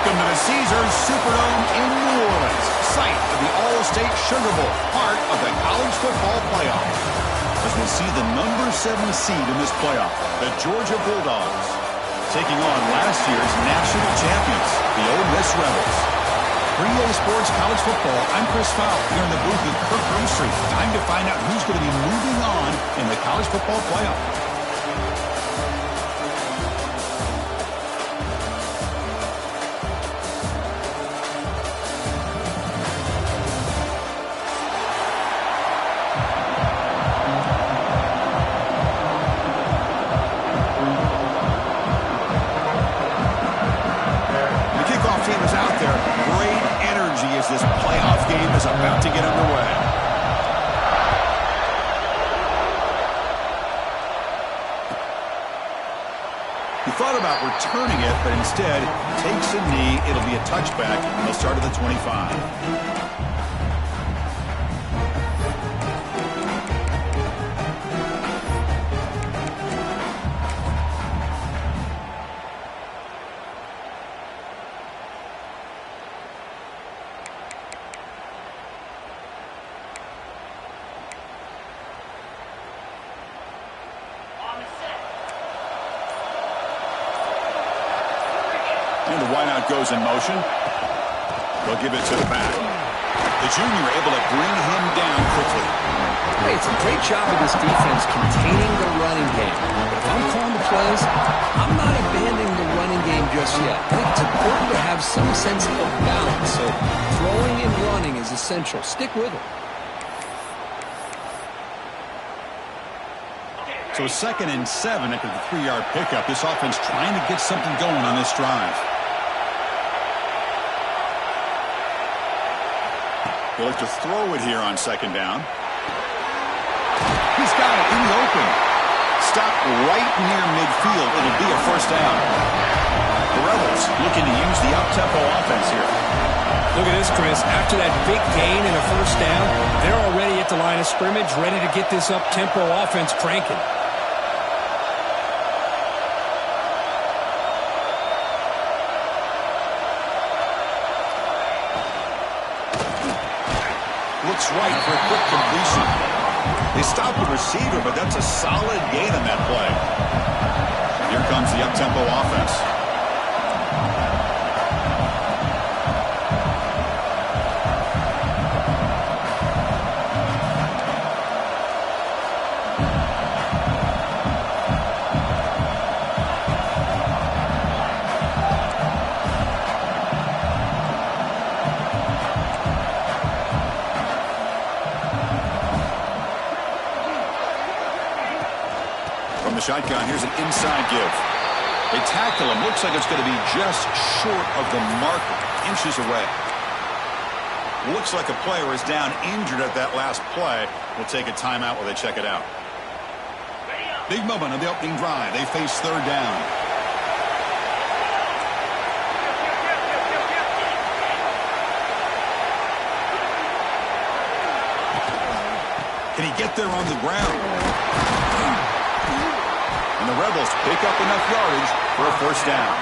Welcome to the Caesars Superdome in New Orleans, site of the All-State Sugar Bowl, part of the college football playoff. As we see the number 7 seed in this playoff, the Georgia Bulldogs, taking on last year's national champions, the Ole Miss Rebels. For EA Sports College Football, I'm Chris Fowle here in the booth with Kirk Broomstreet. Time to find out who's going to be moving on in the college football playoff. This playoff game is about to get underway. He thought about returning it, but instead takes a knee. It'll be a touchback, and they'll start at the 25. And the wideout goes in motion. They'll give it to the back. The junior able to bring him down quickly. Hey, it's a great job of this defense containing the running game. But if I'm calling the plays, I'm not abandoning the running game just yet. I think it's important to have some sense of balance. So throwing and running is essential. Stick with it. So 2nd and 7 after the 3-yard pickup. This offense trying to get something going on this drive. They'll look to throw it here on 2nd down. He's got it in the open. Stopped right near midfield. It'll be a 1st down. The Rebels looking to use the up-tempo offense here. Look at this, Chris. After that big gain and a 1st down, they're already at the line of scrimmage, ready to get this up-tempo offense cranking. Looks right for a quick completion. They stopped the receiver, but that's a solid gain on that play. Here comes the up-tempo offense. Shotgun, here's an inside give. They tackle him. Looks like it's going to be just short of the marker, inches away. Looks like a player is down injured at that last play. We'll take a timeout while they check it out. Big moment of the opening drive. They face 3rd down. Can he get there on the ground? And the Rebels pick up enough yardage for a 1st down.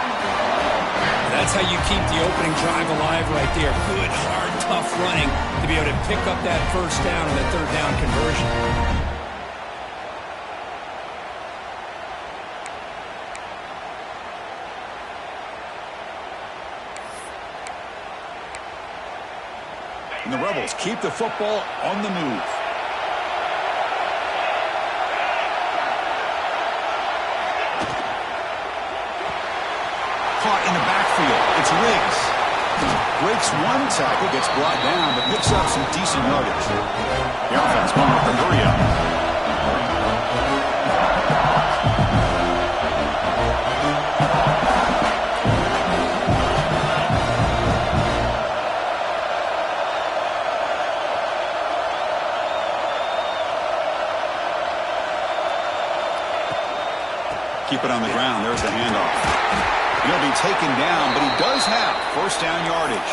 That's how you keep the opening drive alive right there. Good, hard, tough running to be able to pick up that 1st down and the 3rd down conversion. And the Rebels keep the football on the move. Caught in the backfield. It's Riggs. Breaks one tackle, gets brought down, but picks up some decent yardage. The offense going with the hurry up. Keep it on the ground. There's the handoff. He'll be taken down, but he does have 1st down yardage.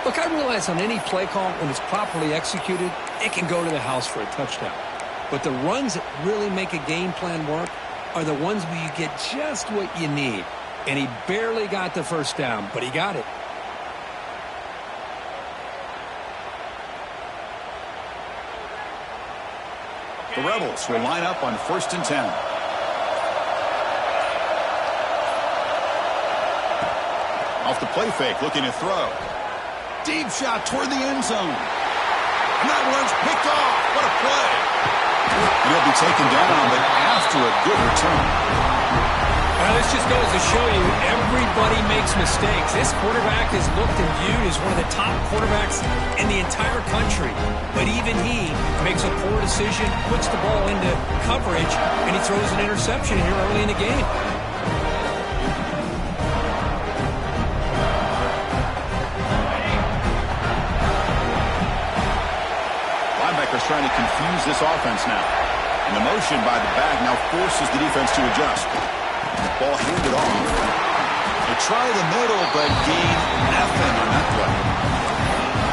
Look, I realize on any play call, when it's properly executed, it can go to the house for a touchdown. But the runs that really make a game plan work are the ones where you get just what you need. and he barely got the first down, but he got it. The Rebels will line up on 1st and 10. Off the play fake, looking to throw. Deep shot toward the end zone. And that one's picked off. What a play. And he'll be taken down, but after a good return. This just goes to show you everybody makes mistakes. This quarterback is looked and viewed as one of the top quarterbacks in the entire country. But even he makes a poor decision, puts the ball into coverage, and he throws an interception here early in the game. Linebacker's trying to confuse this offense now. And the motion by the back now forces the defense to adjust. Ball handed off. They try the middle, but gain nothing on that play.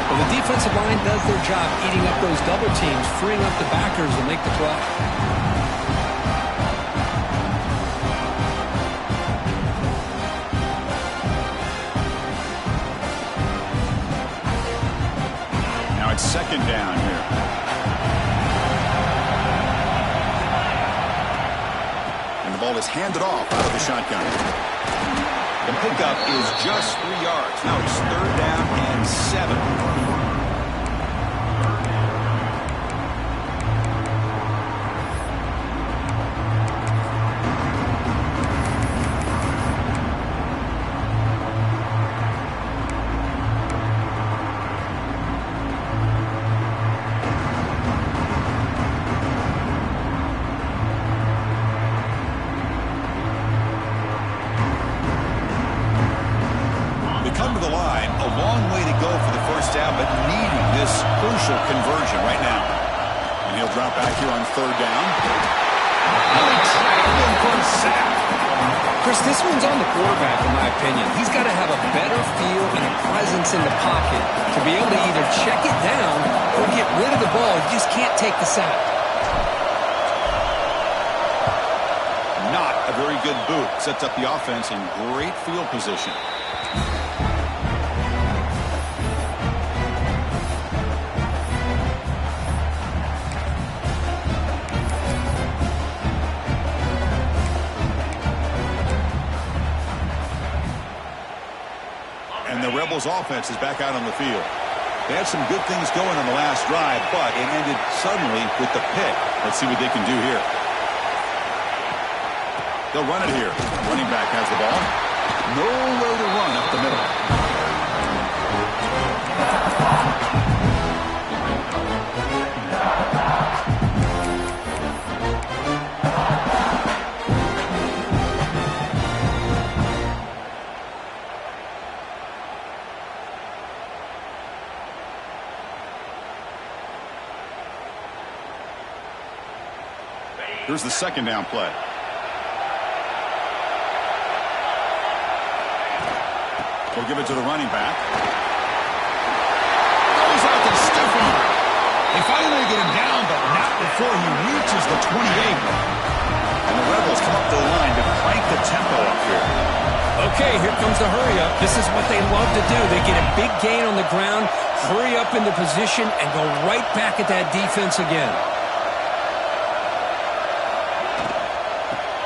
Well, the defensive line does their job eating up those double teams, freeing up the backers to make the play. Now it's 2nd down here. Ball is handed off out of the shotgun. The pickup is just 3 yards. Now it's 3rd down and 7. Come to the line, a long way to go for the first down, but needing this crucial conversion right now. And he'll drop back here on 3rd down. Really traveling for a sack. Chris, this one's on the quarterback, in my opinion. He's got to have a better feel and a presence in the pocket to be able to either check it down or get rid of the ball. You just can't take the sack. Not a very good boot. Sets up the offense in great field position. And the Rebels offense is back out on the field. They had some good things going on the last drive, but it ended suddenly with the pick. Let's see what they can do here. They'll run it here. Running back has the ball. Nowhere to run up the middle. Here's the 2nd down play. They'll give it to the running back. Goes out to Stephen. They finally get him down, but not before he reaches the 28. And the Rebels come up the line to crank the tempo up here. Okay, here comes the hurry up. This is what they love to do. They get a big gain on the ground, hurry up into position, and go right back at that defense again.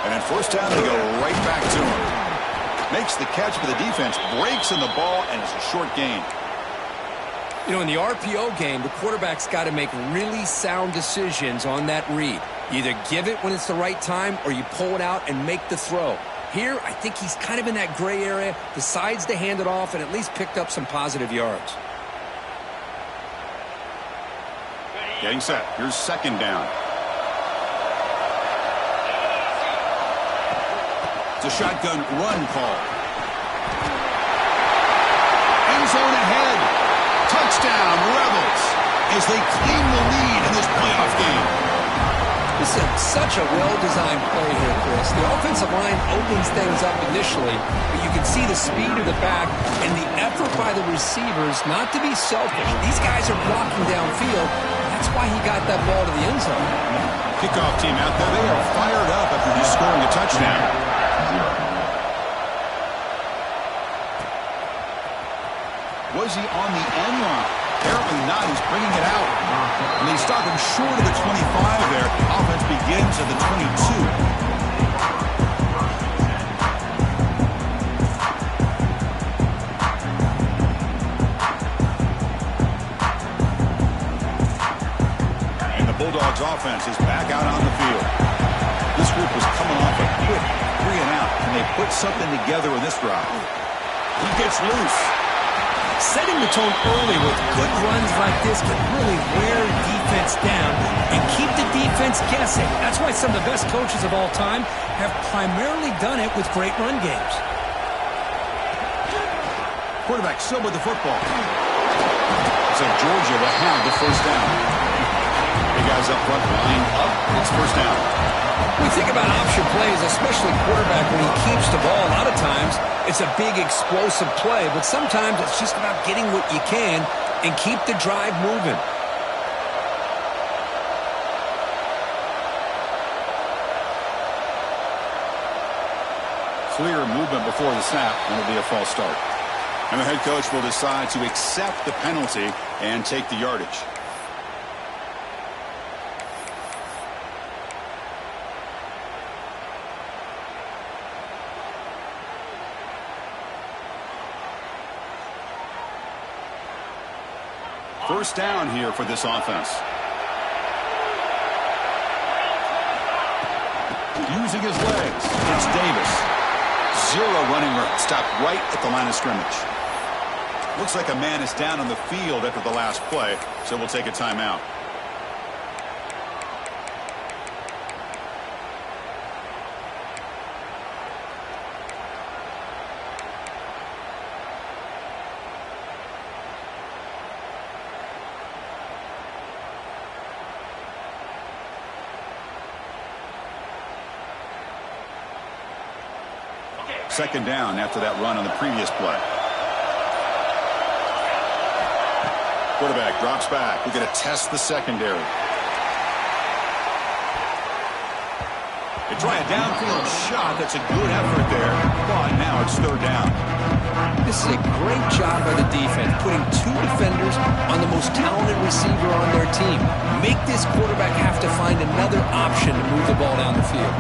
And then 1st down, they go right back to him. Makes the catch for the defense, breaks in the ball, and it's a short gain. You know, in the RPO game, the quarterback's got to make really sound decisions on that read. You either give it when it's the right time or you pull it out and make the throw. Here, I think he's kind of in that gray area, decides to hand it off and at least picked up some positive yards. Getting set. Here's 2nd down. It's a shotgun run call. End zone ahead. Touchdown, Rebels, as they claim the lead in this playoff game. This is such a well-designed play here, Chris. The offensive line opens things up initially, but you can see the speed of the back and the effort by the receivers not to be selfish. These guys are blocking downfield. That's why he got that ball to the end zone. Kickoff team out there, they are fired up after just scoring a touchdown. was he on the end line? Apparently not. He's bringing it out. And they stop him short of the 25 there. Offense begins at the 22. Bulldogs offense is back out on the field. This group was coming off a quick 3-and-out, and they put something together in this drive. He gets loose. Setting the tone early with good runs like this can really wear defense down and keep the defense guessing. That's why some of the best coaches of all time have primarily done it with great run games. Quarterback still with the football. So Georgia will have the first down. Guys up front, line up. It's first down. We think about option plays, especially quarterback when he keeps the ball. A lot of times, it's a big explosive play, but sometimes it's just about getting what you can and keep the drive moving. Clear movement before the snap, and it'll be a false start. And the head coach will decide to accept the penalty and take the yardage. First down here for this offense. Using his legs, it's Davis. Zero running room. Stopped right at the line of scrimmage. Looks like a man is down on the field after the last play, so we'll take a timeout. Second down after that run on the previous play. Quarterback drops back. We're going to test the secondary. They try a downfield shot. That's a good effort there. But now it's third down. This is a great job by the defense, putting two defenders on the most talented receiver on their team. Make this quarterback have to find another option to move the ball down the field.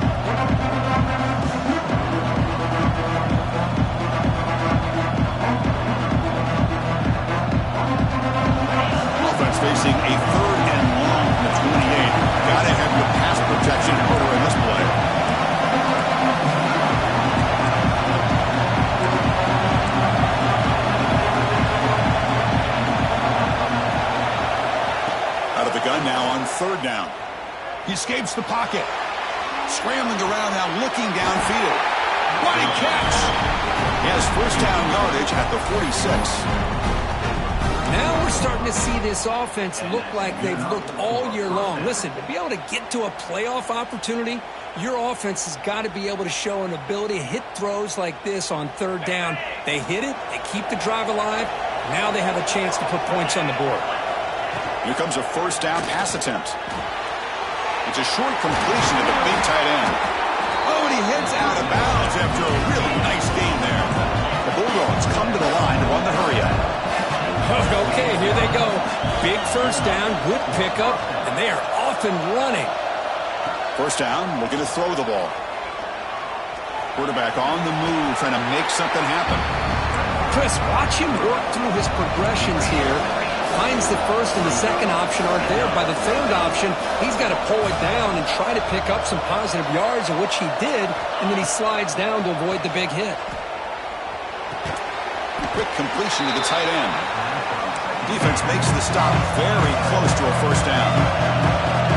Facing a third and long from the 28. Gotta have your pass protection in order in this play. Out of the gun now on third down. He escapes the pocket. Scrambling around now, looking downfield. What a catch! He has first down yardage at the 46. Now we're starting to see this offense look like they've looked all year long. Listen, to be able to get to a playoff opportunity, your offense has got to be able to show an ability to hit throws like this on third down. They hit it, they keep the drive alive, now they have a chance to put points on the board. Here comes a first down pass attempt. It's a short completion to the big tight end. Oh, and he heads out of bounds after a really nice gain there. The Bulldogs come to the line to run the hurry up. Okay, here they go. Big first down, good pickup, and they are off and running. First down, looking to throw the ball. Quarterback on the move, trying to make something happen. Chris, watch him work through his progressions here. Finds the first and the second option aren't there. By the third option, he's got to pull it down and try to pick up some positive yards, of which he did, and then he slides down to avoid the big hit. Quick completion to the tight end. Defense makes the stop very close to a first down.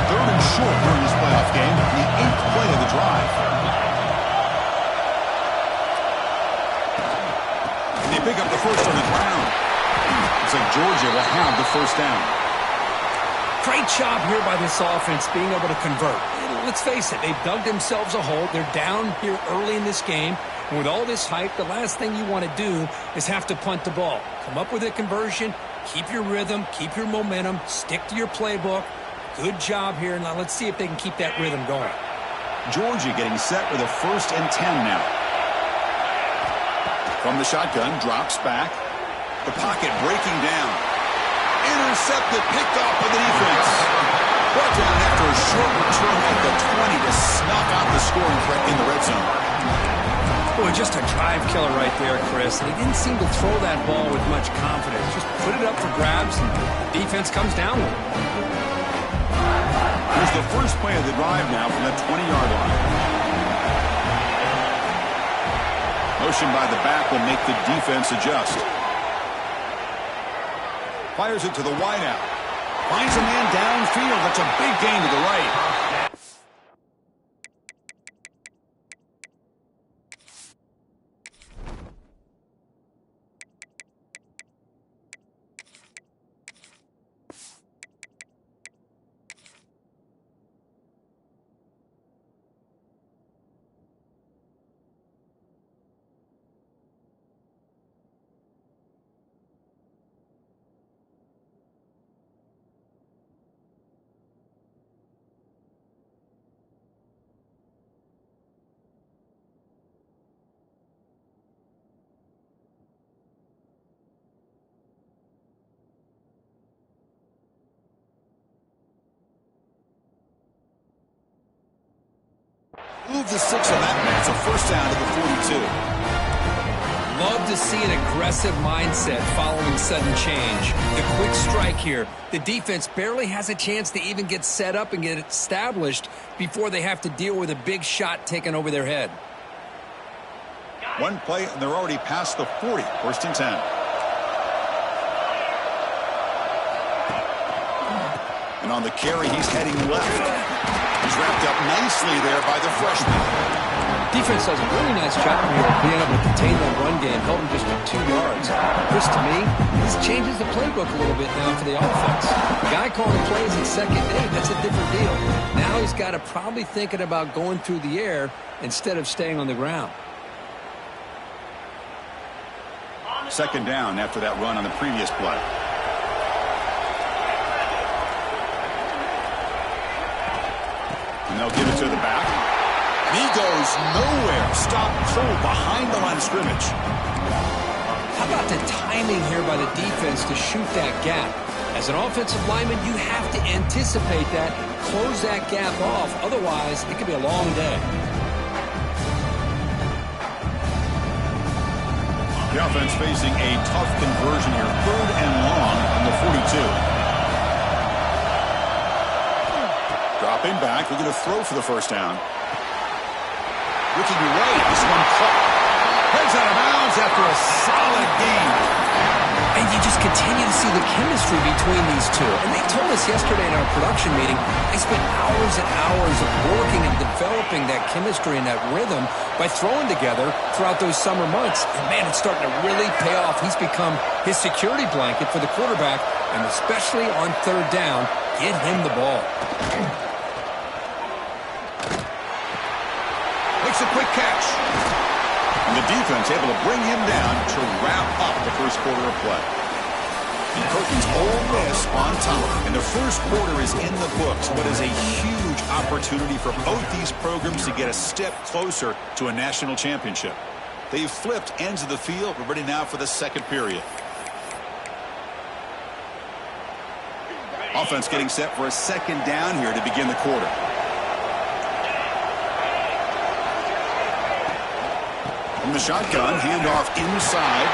Third and short during this playoff game, the 8th play of the drive. And they pick up the first on the ground. Looks like Georgia will have the first down. Great job here by this offense being able to convert. Let's face it, they've dug themselves a hole. They're down here early in this game. And with all this hype, the last thing you want to do is have to punt the ball. Come up with a conversion, keep your rhythm, keep your momentum, stick to your playbook. Good job here. Now let's see if they can keep that rhythm going. Georgia getting set with a 1st and 10 now. From the shotgun, drops back. The pocket breaking down. Intercepted, picked off by the defense. Brought down after a short return at the 20 to snuff out the scoring threat in the red zone. Boy, just a drive killer right there, Chris. They didn't seem to throw that ball with much confidence. Just put it up for grabs, and the defense comes down with it. Here's the first play of the drive now from the 20-yard line. Motion by the back will make the defense adjust. Fires it to the wideout. Finds a man downfield. That's a big gain to the right. Move the 6 on that man. It's a first down to the 42. Love to see an aggressive mindset following sudden change. The quick strike here. The defense barely has a chance to even get set up and get established before they have to deal with a big shot taken over their head. One play, and they're already past the 40. First and 10. And on the carry, he's heading left. He's wrapped up nicely there by the freshman. Defense does a really nice job here of being able to contain that run game, held him just for 2 yards. Chris, to me, this changes the playbook a little bit now for the offense. The guy calling plays at second day, that's a different deal. Now he's got to probably thinking about going through the air instead of staying on the ground. Second down after that run on the previous play. And they'll give it to the back. And he goes nowhere. Stop throw behind the line of scrimmage. How about the timing here by the defense to shoot that gap? As an offensive lineman, you have to anticipate that, close that gap off. Otherwise, it could be a long day. The offense facing a tough conversion here. 3rd and long on the 42. Dropping back, we're going to throw for the first down. Looking right, this one caught. Heads out of bounds after a solid gain. And you just continue to see the chemistry between these two. And they told us yesterday in our production meeting, they spent hours and hours of working and developing that chemistry and that rhythm by throwing together throughout those summer months. And man, it's starting to really pay off. He's become his security blanket for the quarterback, and especially on 3rd down, get him the ball. Makes a quick catch. And the defense able to bring him down to wrap up the first quarter of play. And Perkins Ole Miss on top. And the first quarter is in the books. What is a huge opportunity for both these programs to get a step closer to a national championship. They've flipped ends of the field. We're ready now for the second period. Offense getting set for a second down here to begin the quarter. From the shotgun, handoff inside.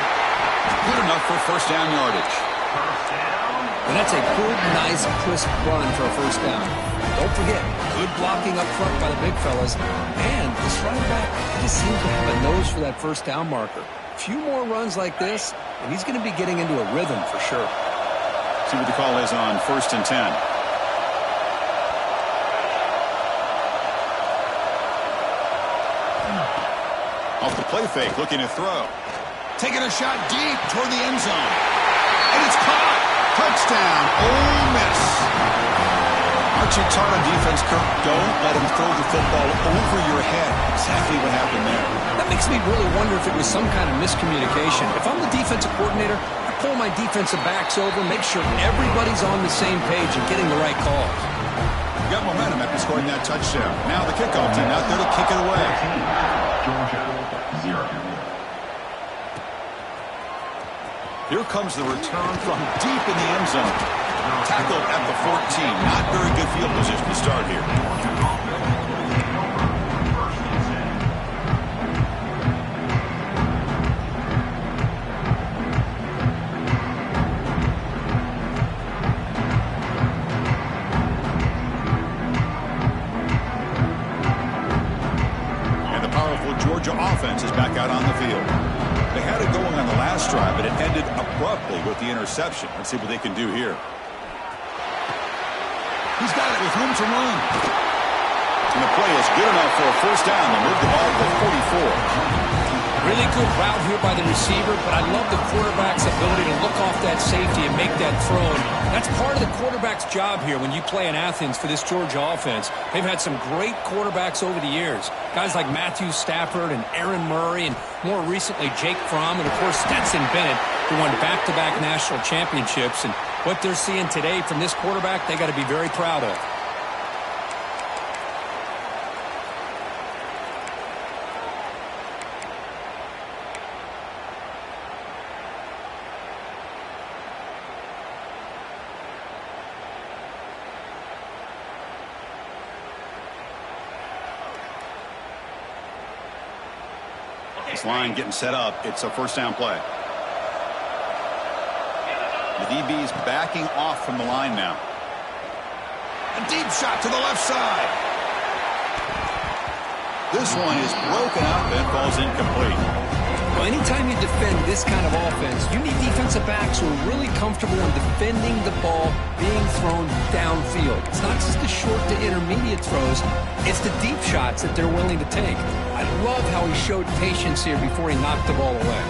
Good enough for first down yardage. And that's a good, nice, crisp run for a first down. Don't forget, good blocking up front by the big fellas. And this running back just seems to have a nose for that first down marker. A few more runs like this, and he's going to be getting into a rhythm for sure. See what the call is on 1st and 10. Off the play fake, looking to throw. Taking a shot deep toward the end zone. And it's caught. Touchdown, Ole Miss. Aren't you taught on defense, Kirk? Don't let him throw the football over your head. Exactly what happened there. That makes me really wonder if it was some kind of miscommunication. If I'm the defensive coordinator, I pull my defensive backs over, make sure everybody's on the same page and getting the right calls. Got momentum after scoring that touchdown. Now the kickoff team out there to kick it away. Georgia, 0. Here comes the return from deep in the end zone. Tackled at the 14. Not very good field position to start here. And the powerful Georgia offense is back out on the field. They had it going on the last drive, but it ended abruptly with the interception. Let's see what they can do here. He's got it with room to run. And the play is good enough for a first down. They'll move the ball to the 44. Really good route here by the receiver, but I love the quarterback's ability to look off that safety and make that throw. And that's part of the quarterback's job here when you play in Athens for this Georgia offense. They've had some great quarterbacks over the years. Guys like Matthew Stafford and Aaron Murray and more recently Jake Fromm and, of course, Stetson Bennett, who won back-to-back national championships. And what they're seeing today from this quarterback, they got to be very proud of. This line getting set up. It's a first down play. The DB's backing off from the line now. A deep shot to the left side. This one is broken up and falls incomplete. Well, anytime you defend this kind of offense, you need defensive backs who are really comfortable in defending the ball being thrown downfield. It's not just the short to intermediate throws, it's the deep shots that they're willing to take. I love how he showed patience here before he knocked the ball away.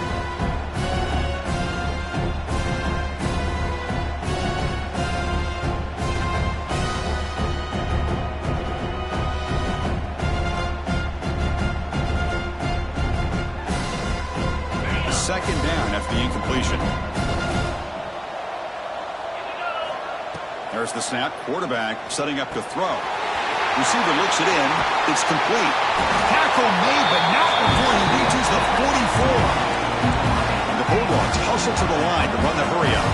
Second down after the incompletion. There's the snap. Quarterback setting up to throw. Receiver looks it in. It's complete. Tackle made, but not before he reaches the 44. And the Bulldogs hustle to the line to run the hurry up.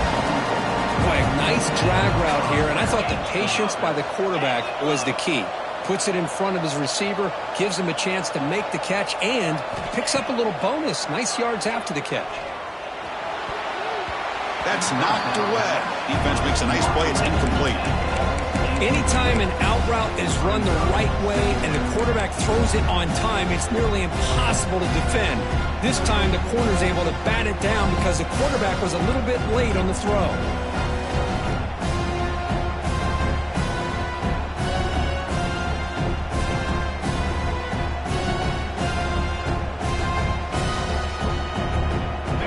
Boy, a nice drag route here, and I thought the patience by the quarterback was the key. Puts it in front of his receiver, gives him a chance to make the catch, and picks up a little bonus. Nice yards after the catch. That's knocked away. Defense makes a nice play. It's incomplete. Anytime an out route is run the right way and the quarterback throws it on time, it's nearly impossible to defend. This time the corner's able to bat it down because the quarterback was a little bit late on the throw.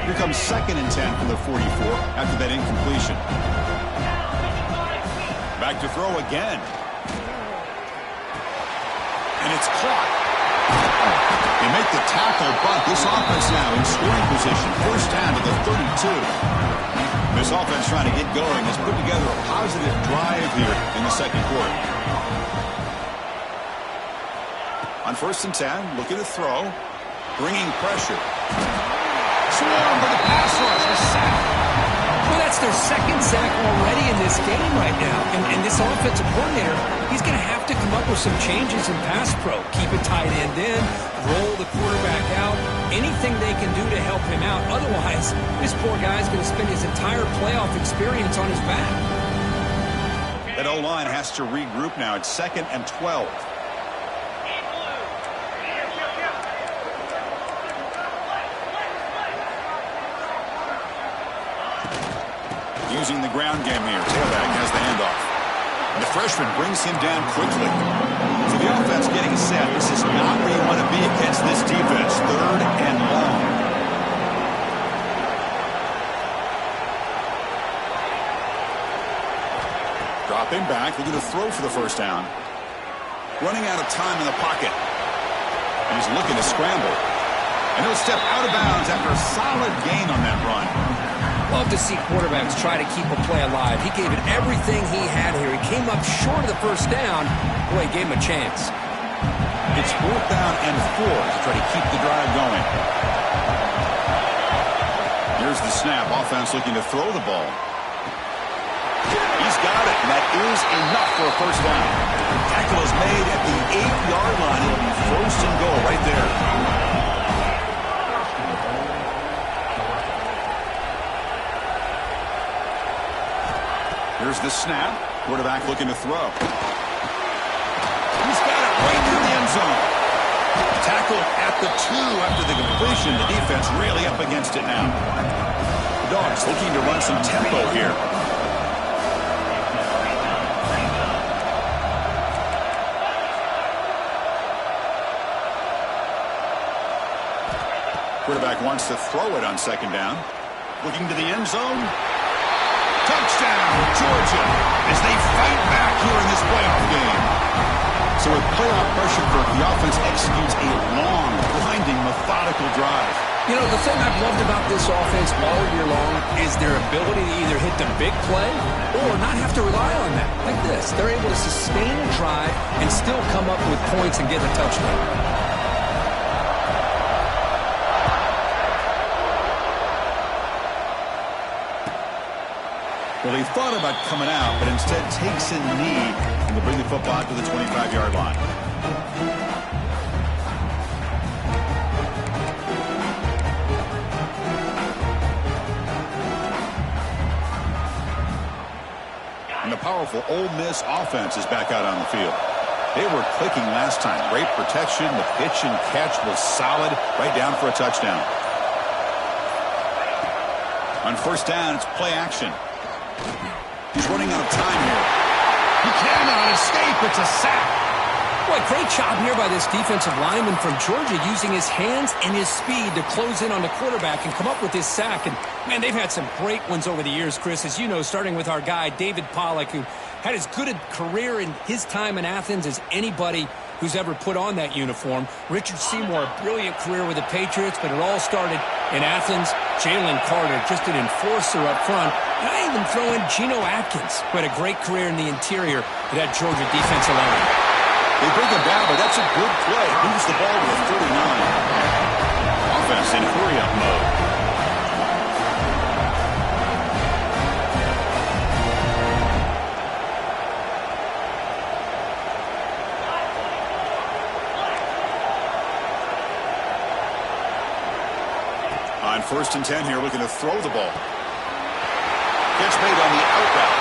Here comes 2nd and 10 from the 44 after that incompletion. Back to throw again. And it's caught. They make the tackle, but this offense now in scoring position. First down to the 32. This offense trying to get going has put together a positive drive here in the second quarter. On 1st and 10, looking to throw. Bringing pressure. Swarm for the pass rush. A sack. Well, that's their second sack already in this game right now. And this offensive coordinator, he's going to have to come up with some changes in pass pro. Keep a tight end in, roll the quarterback out, anything they can do to help him out. Otherwise, this poor guy's going to spend his entire playoff experience on his back. That O-line has to regroup now. It's 2nd and 12. Using the ground game here. Tailback has the handoff. And the freshman brings him down quickly. So the offense getting set. This is not where you want to be against this defense. 3rd and long. Dropping back. Looking to throw for the first down. Running out of time in the pocket. And he's looking to scramble. And he'll step out of bounds after a solid gain on that run. Love to see quarterbacks try to keep a play alive. He gave it everything he had here. He came up short of the first down. Boy, he gave him a chance. It's 4th down and 4 to try to keep the drive going. Here's Here's the snap. Offense looking to throw the ball. He's got it, and that is enough for a first down. Tackle is made at the 8-yard line. It'll be first and goal right there. Here's the snap. Quarterback looking to throw. He's got it right near the end zone. Tackle at the 2 after the completion. The defense really up against it now. The Dogs looking to run some tempo here. Quarterback wants to throw it on second down. Looking to the end zone. Touchdown, Georgia, as they fight back here in this playoff game. So with playoff pressure, the offense executes a long, grinding, methodical drive. You know, the thing I've loved about this offense all year long is their ability to either hit the big play or not have to rely on that. Like this, they're able to sustain a drive and still come up with points and get a touchdown. Well, he thought about coming out, but instead takes a knee and will bring the football to the 25-yard line. And the powerful Ole Miss offense is back out on the field. They were clicking last time. Great protection. The pitch and catch was solid. Right down for a touchdown. On first down, it's play action. He's running out of time here. He cannot escape. It's a sack. Boy, great job here by this defensive lineman from Georgia using his hands and his speed to close in on the quarterback and come up with this sack. And, man, they've had some great ones over the years, Chris, as you know, starting with our guy, David Pollack, who had as good a career in his time in Athens as anybody who's ever put on that uniform. Richard Seymour, a brilliant career with the Patriots, but it all started in Athens. Jalen Carter, just an enforcer up front. And I even throw in Geno Atkins, who had a great career in the interior of that Georgia defensive line. They bring him down, but that's a good play. Moves the ball to the 39. Offense in hurry-up mode. On 1st and 10 here, looking to throw the ball. Catch made on the out route.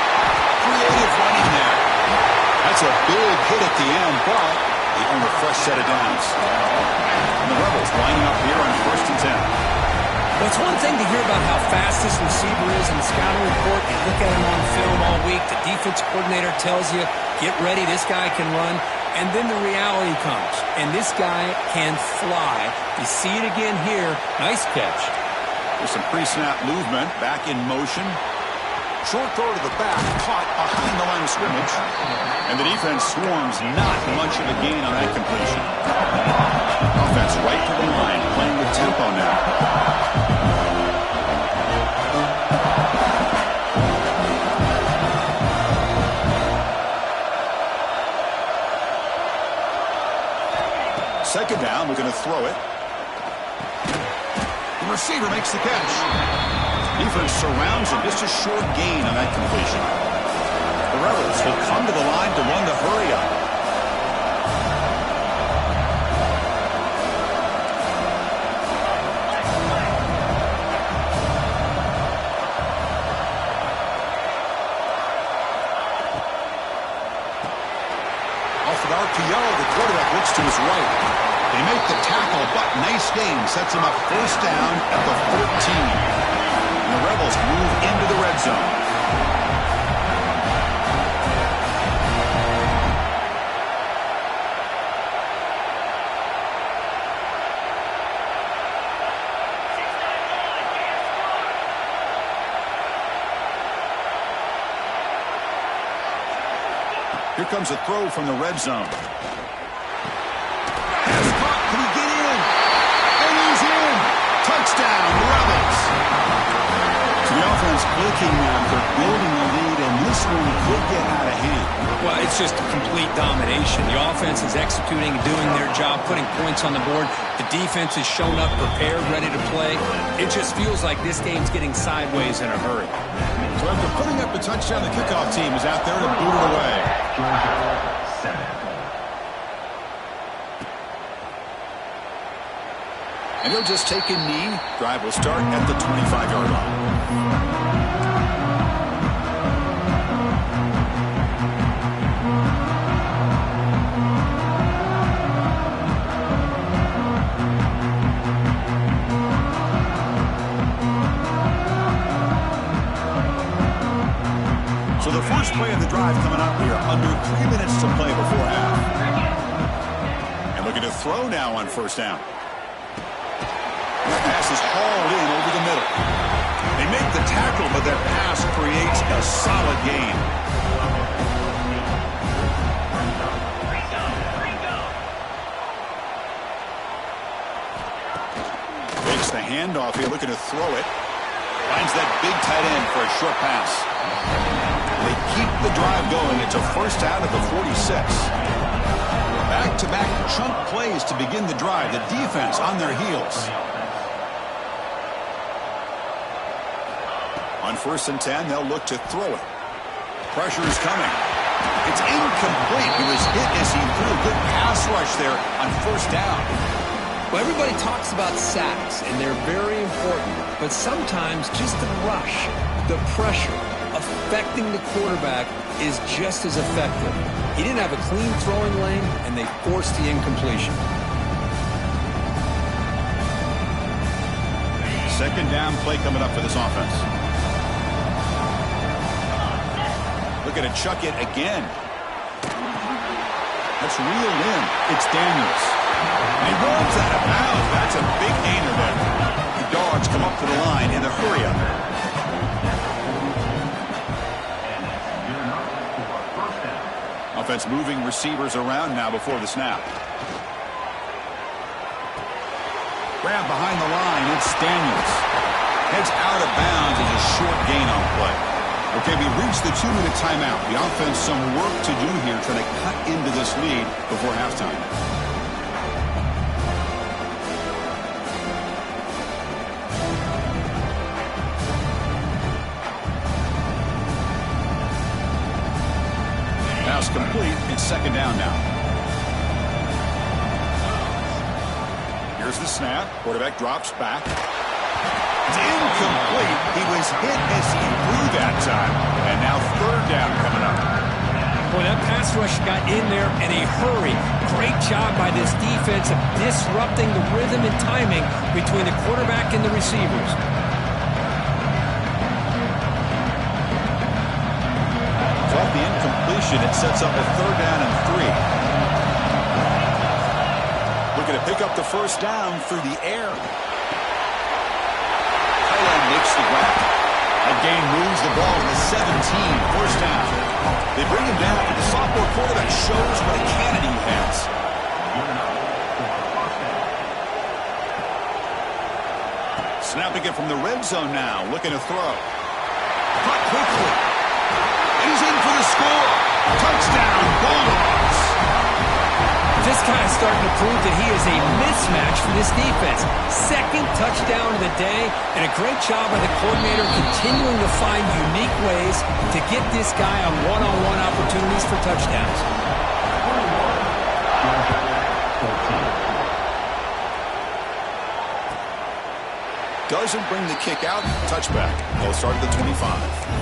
Creative running there. That's a big hit at the end, but they earn a fresh set of downs. And the Rebels lining up here on 1st and 10. Well, it's one thing to hear about how fast this receiver is in the scouting report. You look at him on film all week. The defense coordinator tells you, get ready, this guy can run. And then the reality comes, and this guy can fly. You see it again here. Nice catch. There's some pre-snap movement, back in motion. Short throw to the back, caught behind the line of scrimmage. And the defense swarms, not much of a gain on that completion. Offense right to the line, playing with tempo now. Second down, we're going to throw it. The receiver makes the catch. Defense surrounds him. Just a short gain on that completion. The Rebels will come to the line to run the hurry up. Off of RPO, the quarterback looks to his right. They make the tackle, but nice gain. Sets him up first down at the 14. And the Rebels move into the red zone. Here comes a throw from the red zone. Can he get in? And he's in. Touchdown, Rebels. So the offense clicking now. They're building the lead, and this this one could get out of hand. Well, it's just complete domination. The offense is executing and doing their job, putting points on the board. The defense is shown up, prepared, ready to play. It just feels like this game's getting sideways in a hurry. So after putting up the touchdown, the kickoff team is out there to boot it away. And he'll just take a knee. Drive will start at the 25-yard line. So the first play of the drive coming up here, under 3 minutes to play before half. And looking to throw now on first down. The pass is hauled in over the middle. They make the tackle, but that pass creates a solid gain. Takes the handoff here, looking to throw it. Finds that big tight end for a short pass. They keep the drive going. It's a first out of the 46. Back-to-back chunk plays to begin the drive. The defense on their heels. On 1st and 10, they'll look to throw it. Pressure is coming. It's incomplete. He was hit as he threw a good pass rush there on first down. Well, everybody talks about sacks, and they're very important. But sometimes just the rush, the pressure, affecting the quarterback is just as effective. He didn't have a clean throwing lane, and they forced the incompletion. Second down play coming up for this offense. Looking to chuck it again. That's reeled in. It's Daniels. And he rolls out of bounds. That's a big gainer there. The Dogs come up to the line in the hurry-up. Offense moving receivers around now before the snap. Grab behind the line. It's Daniels. Heads out of bounds as a short gain on play. Okay, we reached the 2-minute timeout. The offense some work to do here trying to cut into this lead before halftime. Pass complete. It's second down now. Here's the snap. Quarterback drops back. It's incomplete. He was hit as he threw that time. And now third down coming up. Boy, that pass rush got in there in a hurry. Great job by this defense of disrupting the rhythm and timing between the quarterback and the receivers. Off the incompletion, it sets up a third down and 3. Looking to pick up the first down through the air. Tight end makes the grab. That gain moves the ball to the 17. First down. They bring him down. The sophomore quarterback shows what a cannon he has. Snapping it from the red zone now. Looking to throw. Caught quickly. He's in for the score. Touchdown, Bulldogs. This guy is starting to prove that he is a mismatch for this defense. Second touchdown of the day, and a great job by the coordinator continuing to find unique ways to get this guy on one-on-one opportunities for touchdowns. Doesn't bring the kick out. Touchback. They'll start at the 25.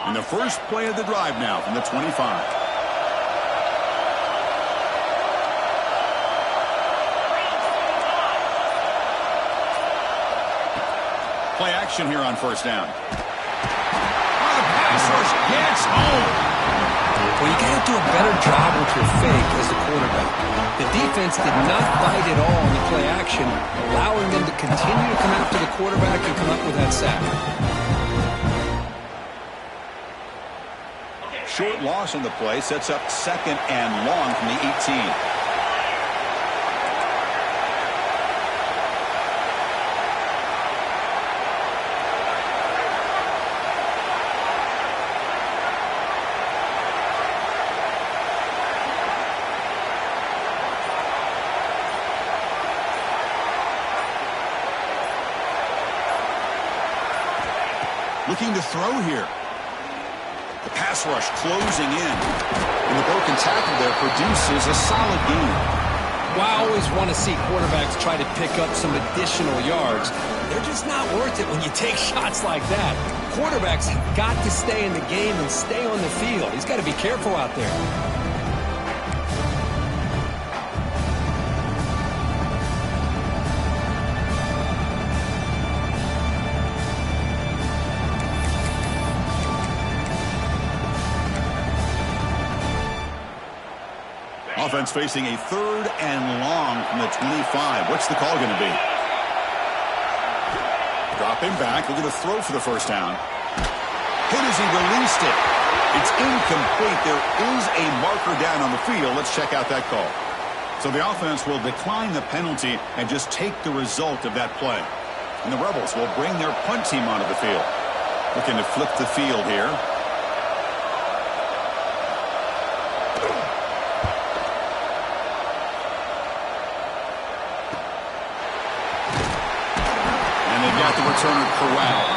And the first play of the drive now from the 25. Play action here on first down. Oh, the pass rush gets home. Well, you got to do a better job with your fake as the quarterback. The defense did not bite at all in the play action, allowing them to continue to come after the quarterback and come up with that sack. short loss on the play sets up 2nd and long from the 18. Looking to throw here. The pass rush closing in. And the broken tackle there produces a solid gain. Well, I always want to see quarterbacks try to pick up some additional yards. They're just not worth it when you take shots like that. Quarterbacks have got to stay in the game and stay on the field. He's got to be careful out there. Offense facing a 3rd and long from the 25. What's the call going to be? Dropping back, looking to throw for the first down. Hit as he released it. It's incomplete. There is a marker down on the field. Let's check out that call. So the offense will decline the penalty and just take the result of that play. And the Rebels will bring their punt team onto the field. Looking to flip the field here. Got the returner corralled.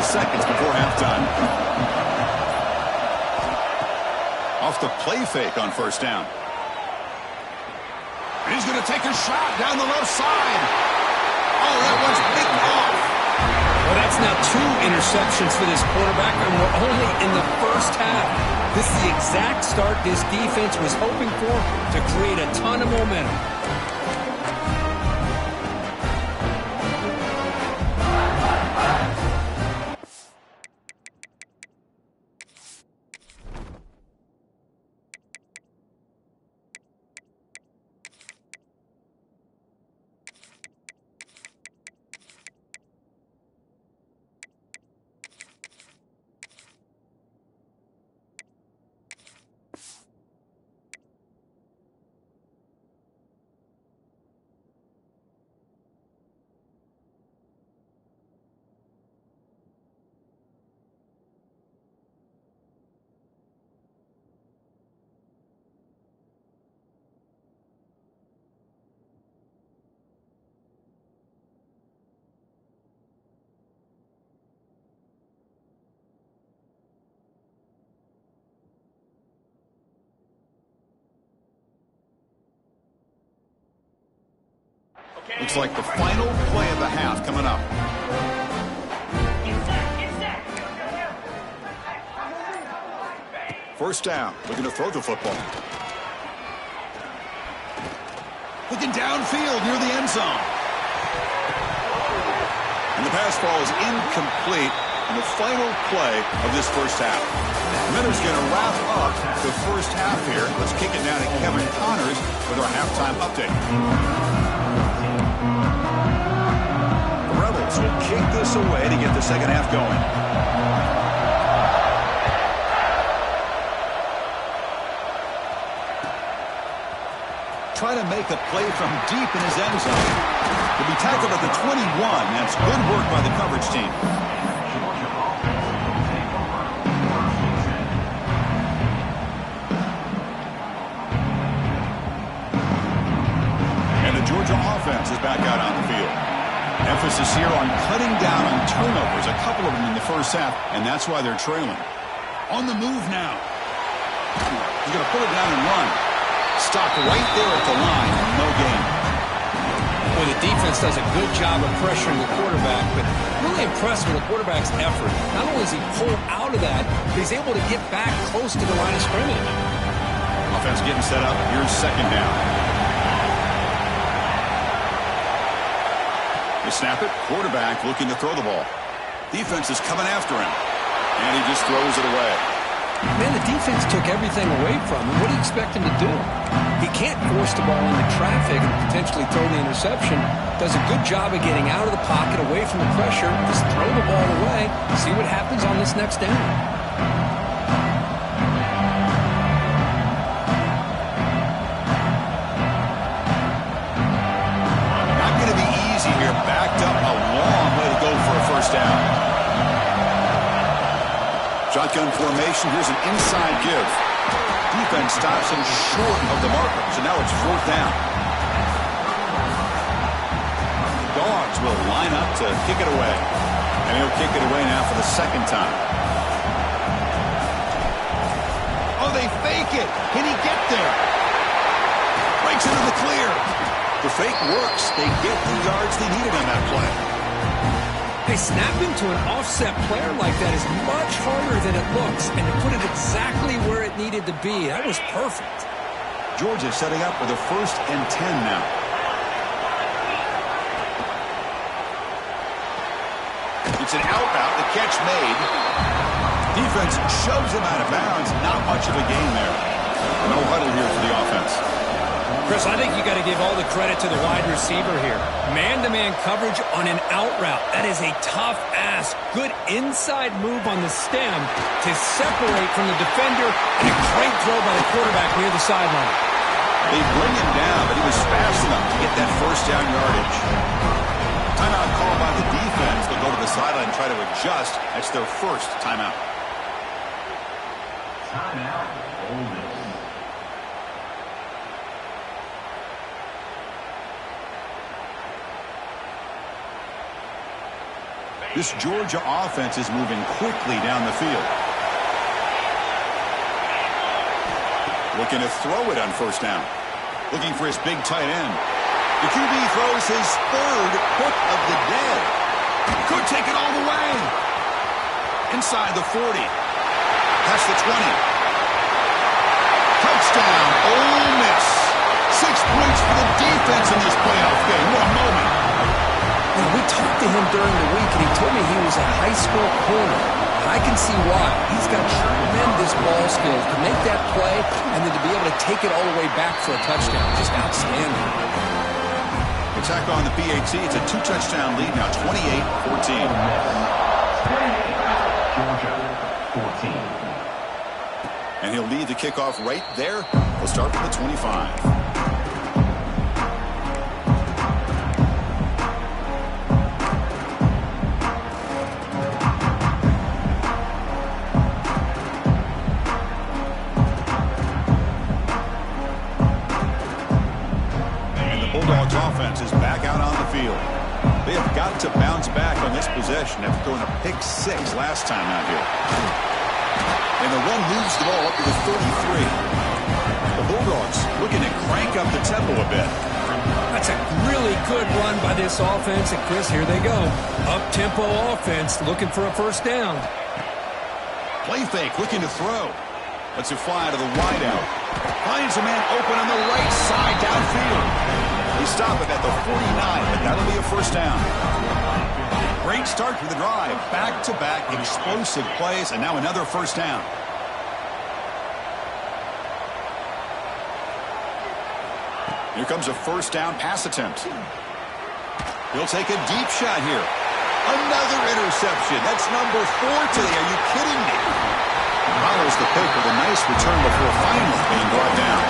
Seconds before halftime. Off the play fake on first down. And he's going to take a shot down the left side. Oh, that one's picked off. Well, that's now 2 interceptions for this quarterback, and we're only in the first half. This is the exact start this defense was hoping for to create a ton of momentum. Looks like the final play of the half coming up. First down, looking to throw the football. Looking downfield near the end zone. And the pass ball is incomplete in the final play of this first half. Minter's going to wrap up the first half here. Let's kick it down to Kevin Connors with our halftime update. The Rebels will kick this away to get the second half going. Trying to make a play from deep in his end zone. He'll be tackled at the 21. That's good work by the coverage team. And the Georgia offense is back out on the field. Emphasis here on cutting down on turnovers, a couple of them in the first half, and that's why they're trailing. On the move now. He's going to put it down and run. Stopped right there at the line, no gain. Well, the defense does a good job of pressuring the quarterback, but really impressed with the quarterback's effort. Not only does he pull out of that, but he's able to get back close to the line of scrimmage. Offense getting set up. Here's second down. They snap it. Quarterback looking to throw the ball. Defense is coming after him. And he just throws it away. Man, the defense took everything away from him. What do you expect him to do? He can't force the ball into traffic and potentially throw the interception. Does a good job of getting out of the pocket, away from the pressure. Just throw the ball away. See what happens on this next down. Not going to be easy here. Backed up a long way to go for a first down. Shotgun formation. Here's an inside give. Defense stops him short of the marker. So now it's fourth down. Dogs will line up to kick it away. And he'll kick it away now for the second time. Oh, they fake it. Can he get there? Breaks into the clear. The fake works. They get the yards they needed on that play. Hey, snapping to an offset player like that is much harder than it looks, and to put it exactly where it needed to be, that was perfect. Georgia setting up for the 1st and 10 now. It's an out route, the catch made. Defense shoves him out of bounds. Not much of a gain there. No huddle here for the offense. Chris, I think you got to give all the credit to the wide receiver here. Man-to-man coverage on an out route. That is a tough ask. Good inside move on the stem to separate from the defender, and a great throw by the quarterback near the sideline. They bring him down, but he was fast enough to get that first down yardage. Timeout called by the defense. They'll go to the sideline and try to adjust. That's their first timeout. Timeout, Ole Miss. This Georgia offense is moving quickly down the field. Looking to throw it on first down. Looking for his big tight end. The QB throws his third hook of the day. Could take it all the way. Inside the 40. Past the 20. Touchdown, Ole Miss. 6 points for the defense in this playoff game. What a moment. Now, we talked to him during the week, and he told me he was a high school corner. And I can see why. He's got tremendous ball skills to make that play and then to be able to take it all the way back for a touchdown. Just outstanding. Attack on the PAT. It's a 2-touchdown lead now, 28-14. Georgia, 14. And he'll lead the kickoff right there. We'll start from the 25. Bulldogs offense is back out on the field. They have got to bounce back on this possession after throwing a pick 6 last time out here. And the run moves the ball up to the 33. The Bulldogs looking to crank up the tempo a bit. That's a really good run by this offense. And, Chris, here they go. Up-tempo offense looking for a first down. Play fake looking to throw. Lets it fly to the wideout. Finds a man open on the right side downfield. They stop it at the 49, but that'll be a first down. Great start for the drive. Back-to-back explosive plays, and now another first down. Here comes a first down pass attempt. He'll take a deep shot here. Another interception. That's number 4 today. Are you kidding me? Follows the pick with a nice return before finally being brought down.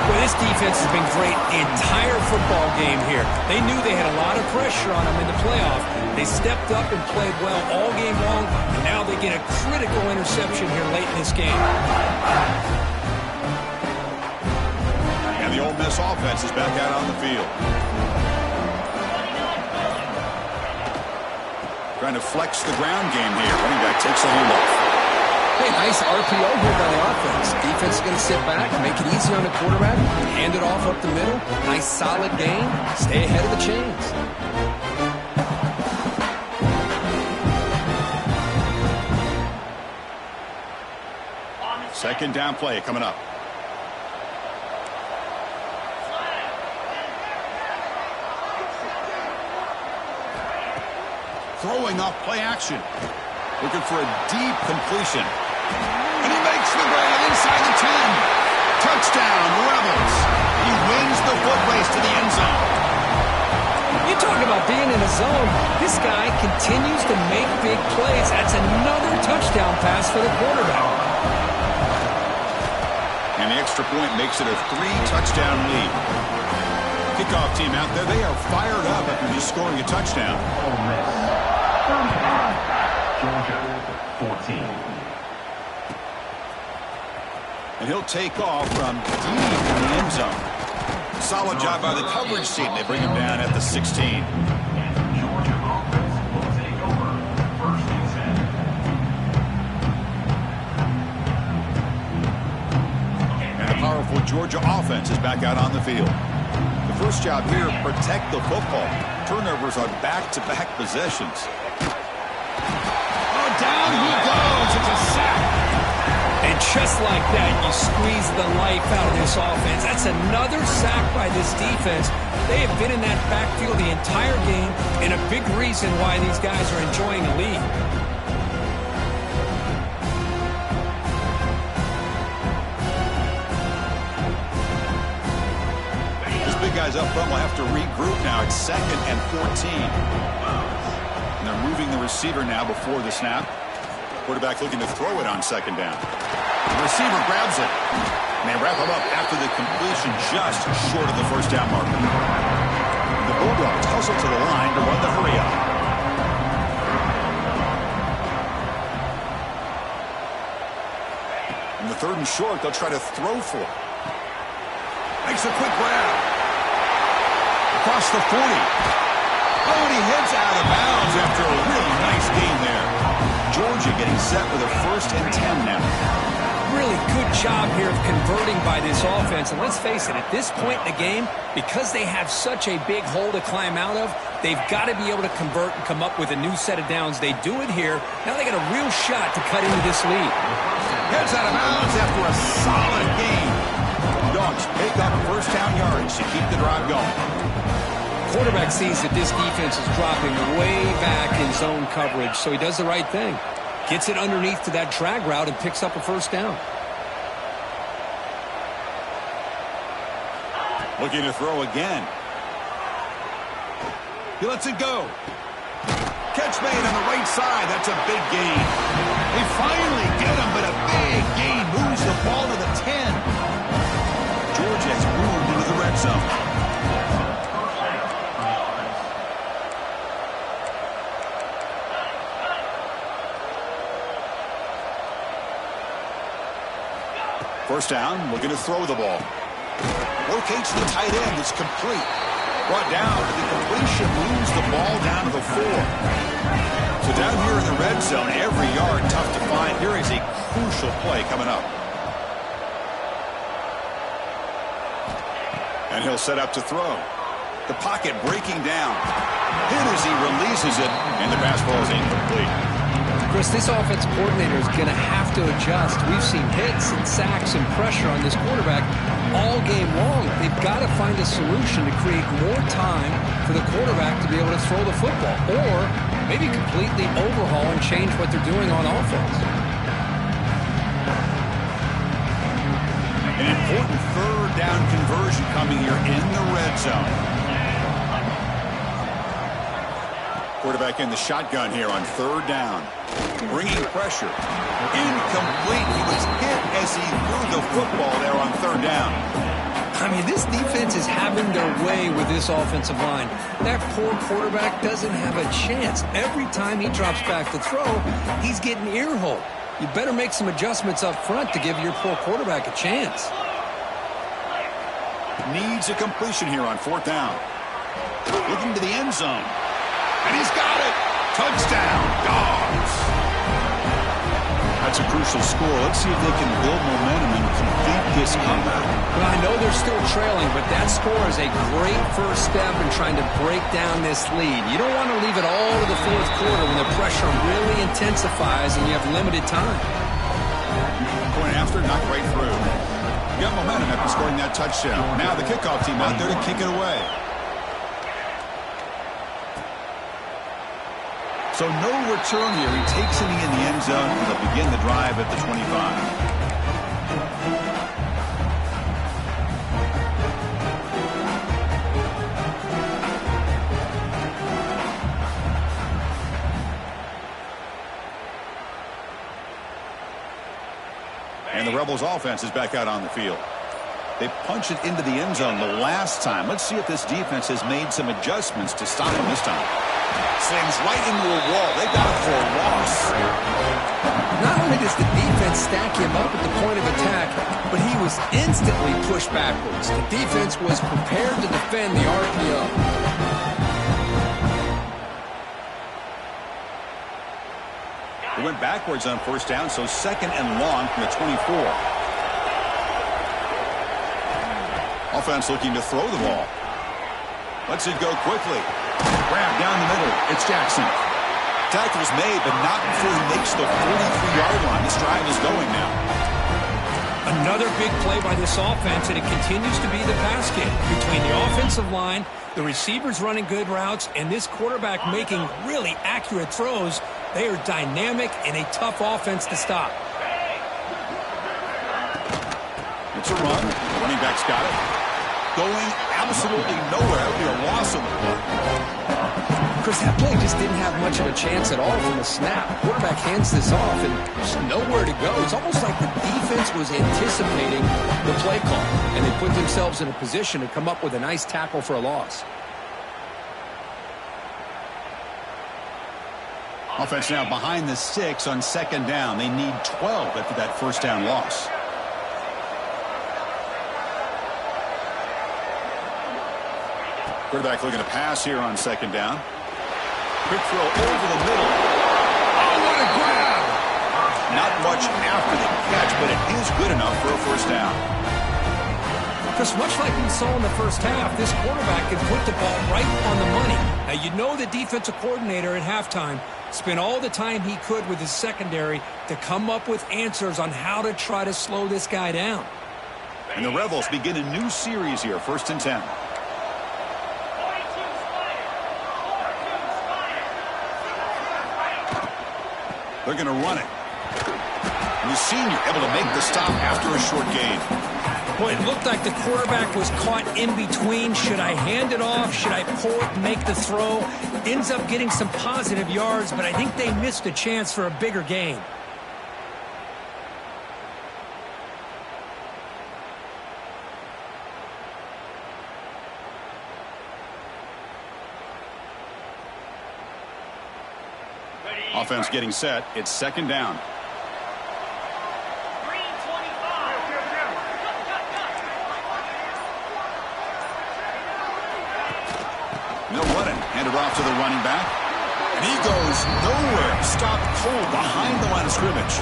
Well, this defense has been great the entire football game here. They knew they had a lot of pressure on them in the playoff. They stepped up and played well all game long, and now they get a critical interception here late in this game. And the Ole Miss offense is back out on the field. Trying to flex the ground game here. Running back takes a handoff. Hey, nice RPO here by the offense. Defense going to sit back, make it easy on the quarterback, hand it off up the middle. Nice solid gain. Stay ahead of the chains. Second down play coming up. Throwing off play action. Looking for a deep completion. And he makes the grab inside the 10. Touchdown, Rebels. He wins the foot race to the end zone. You talk about being in a zone. This guy continues to make big plays. That's another touchdown pass for the quarterback. And the extra point makes it a 3-touchdown lead. Kickoff team out there, they are fired up after just scoring a touchdown. Ole Miss. 35. Georgia, 14. And he'll take off from deep in the end zone. Solid job by the coverage team. They bring him down at the 16. Georgia offense will take over. First and 10. And the powerful Georgia offense is back out on the field. The first job here, protect the football. Turnovers on back-to-back possessions. Oh, down he goes. It's a sack. And just like that, you squeeze the life out of this offense. That's another sack by this defense. They have been in that backfield the entire game, and a big reason why these guys are enjoying a lead. These big guys up front will have to regroup now. It's 2nd and 14. And they're moving the receiver now before the snap. Quarterback looking to throw it on 2nd down. The receiver grabs it. And they wrap him up after the completion just short of the first down marker. The Bulldogs hustle to the line to run the hurry up. In the 3rd and short, they'll try to throw for it. Makes a quick grab. Across the 40. Oh, and he heads out of bounds after a really nice gain there. Georgia getting set with a 1st and 10 now. Really good job here of converting by this offense. And let's face it, at this point in the game, because they have such a big hole to climb out of, they've got to be able to convert and come up with a new set of downs. They do it here. Now they got a real shot to cut into this lead. Heads out of bounds after a solid gain. Dogs pick up 1st down yardage to keep the drive going. Quarterback sees that this defense is dropping way back in zone coverage, so he does the right thing. Gets it underneath to that drag route and picks up a 1st down. Looking to throw again. He lets it go. Catch made on the right side. That's a big gain. They finally get him, but a big gain moves the ball to the 10. Georgia has moved into the red zone. First down, looking to throw the ball. Locates the tight end. It's complete. Brought down, and the completion moves the ball down to the 4. So down here in the red zone, every yard tough to find. Here is a crucial play coming up. And he'll set up to throw. The pocket breaking down. Hit as he releases it, and the pass ball is incomplete. Chris, this offense coordinator is going to have to adjust. We've seen hits and sacks and pressure on this quarterback all game long. They've got to find a solution to create more time for the quarterback to be able to throw the football, or maybe completely overhaul and change what they're doing on offense. An important 3rd down conversion coming here in the red zone. Quarterback in the shotgun here on 3rd down. Bringing pressure. Incomplete. He was hit as he threw the football there on 3rd down. I mean, this defense is having their way with this offensive line. That poor quarterback doesn't have a chance. Every time he drops back to throw, he's getting earholed. You better make some adjustments up front to give your poor quarterback a chance. Needs a completion here on 4th down. Looking to the end zone. And he's got it. Touchdown, Dogs. That's a crucial score. Let's see if they can build momentum and complete this comeback? Well, I know they're still trailing, but that score is a great first step in trying to break down this lead. You don't want to leave it all to the fourth quarter when the pressure really intensifies and you have limited time. Point after, knocked right through. Got momentum after scoring that touchdown. Now the kickoff team out there to kick it away. So no return here. He takes it in the end zone, and they'll begin the drive at the 25. And the Rebels offense is back out on the field. They punched it into the end zone the last time. Let's see if this defense has made some adjustments to stop him this time. Slams right into a wall. They got it for a loss. Not only does the defense stack him up at the point of attack, but he was instantly pushed backwards. The defense was prepared to defend the RPO. They went backwards on first down, so second and long from the 24. Offense looking to throw the ball. Lets it go quickly. Grab down the middle. It's Jackson. Tackle's made, but not before he makes the 43-yard line. This drive is going now. Another big play by this offense, and it continues to be the pass game. Between the offensive line, the receivers running good routes, and this quarterback making really accurate throws, they are dynamic and a tough offense to stop. It's a run. Running back's got it. Going absolutely nowhere. It'll be a loss of the play. Chris, that play just didn't have much of a chance at all from the snap. Quarterback hands this off, and there's nowhere to go. It's almost like the defense was anticipating the play call, and they put themselves in a position to come up with a nice tackle for a loss. Offense now behind the 6 on second down. They need 12 after that first down loss. Quarterback looking to pass here on second down. Quick throw over the middle. Oh, what a grab! Not much after the catch, but it is good enough for a first down. Because much like we saw in the first half, this quarterback can put the ball right on the money. Now, you know the defensive coordinator at halftime spent all the time he could with his secondary to come up with answers on how to try to slow this guy down. And the Rebels begin a new series here, 1st and 10. They're going to run it. And the senior able to make the stop after a short gain. Boy, it looked like the quarterback was caught in between. Should I hand it off? Should I pull it and make the throw? Ends up getting some positive yards, but I think they missed a chance for a bigger gain. Offense getting set. It's second down. No running. Handed off to the running back. And he goes nowhere. Stopped cold behind the line of scrimmage.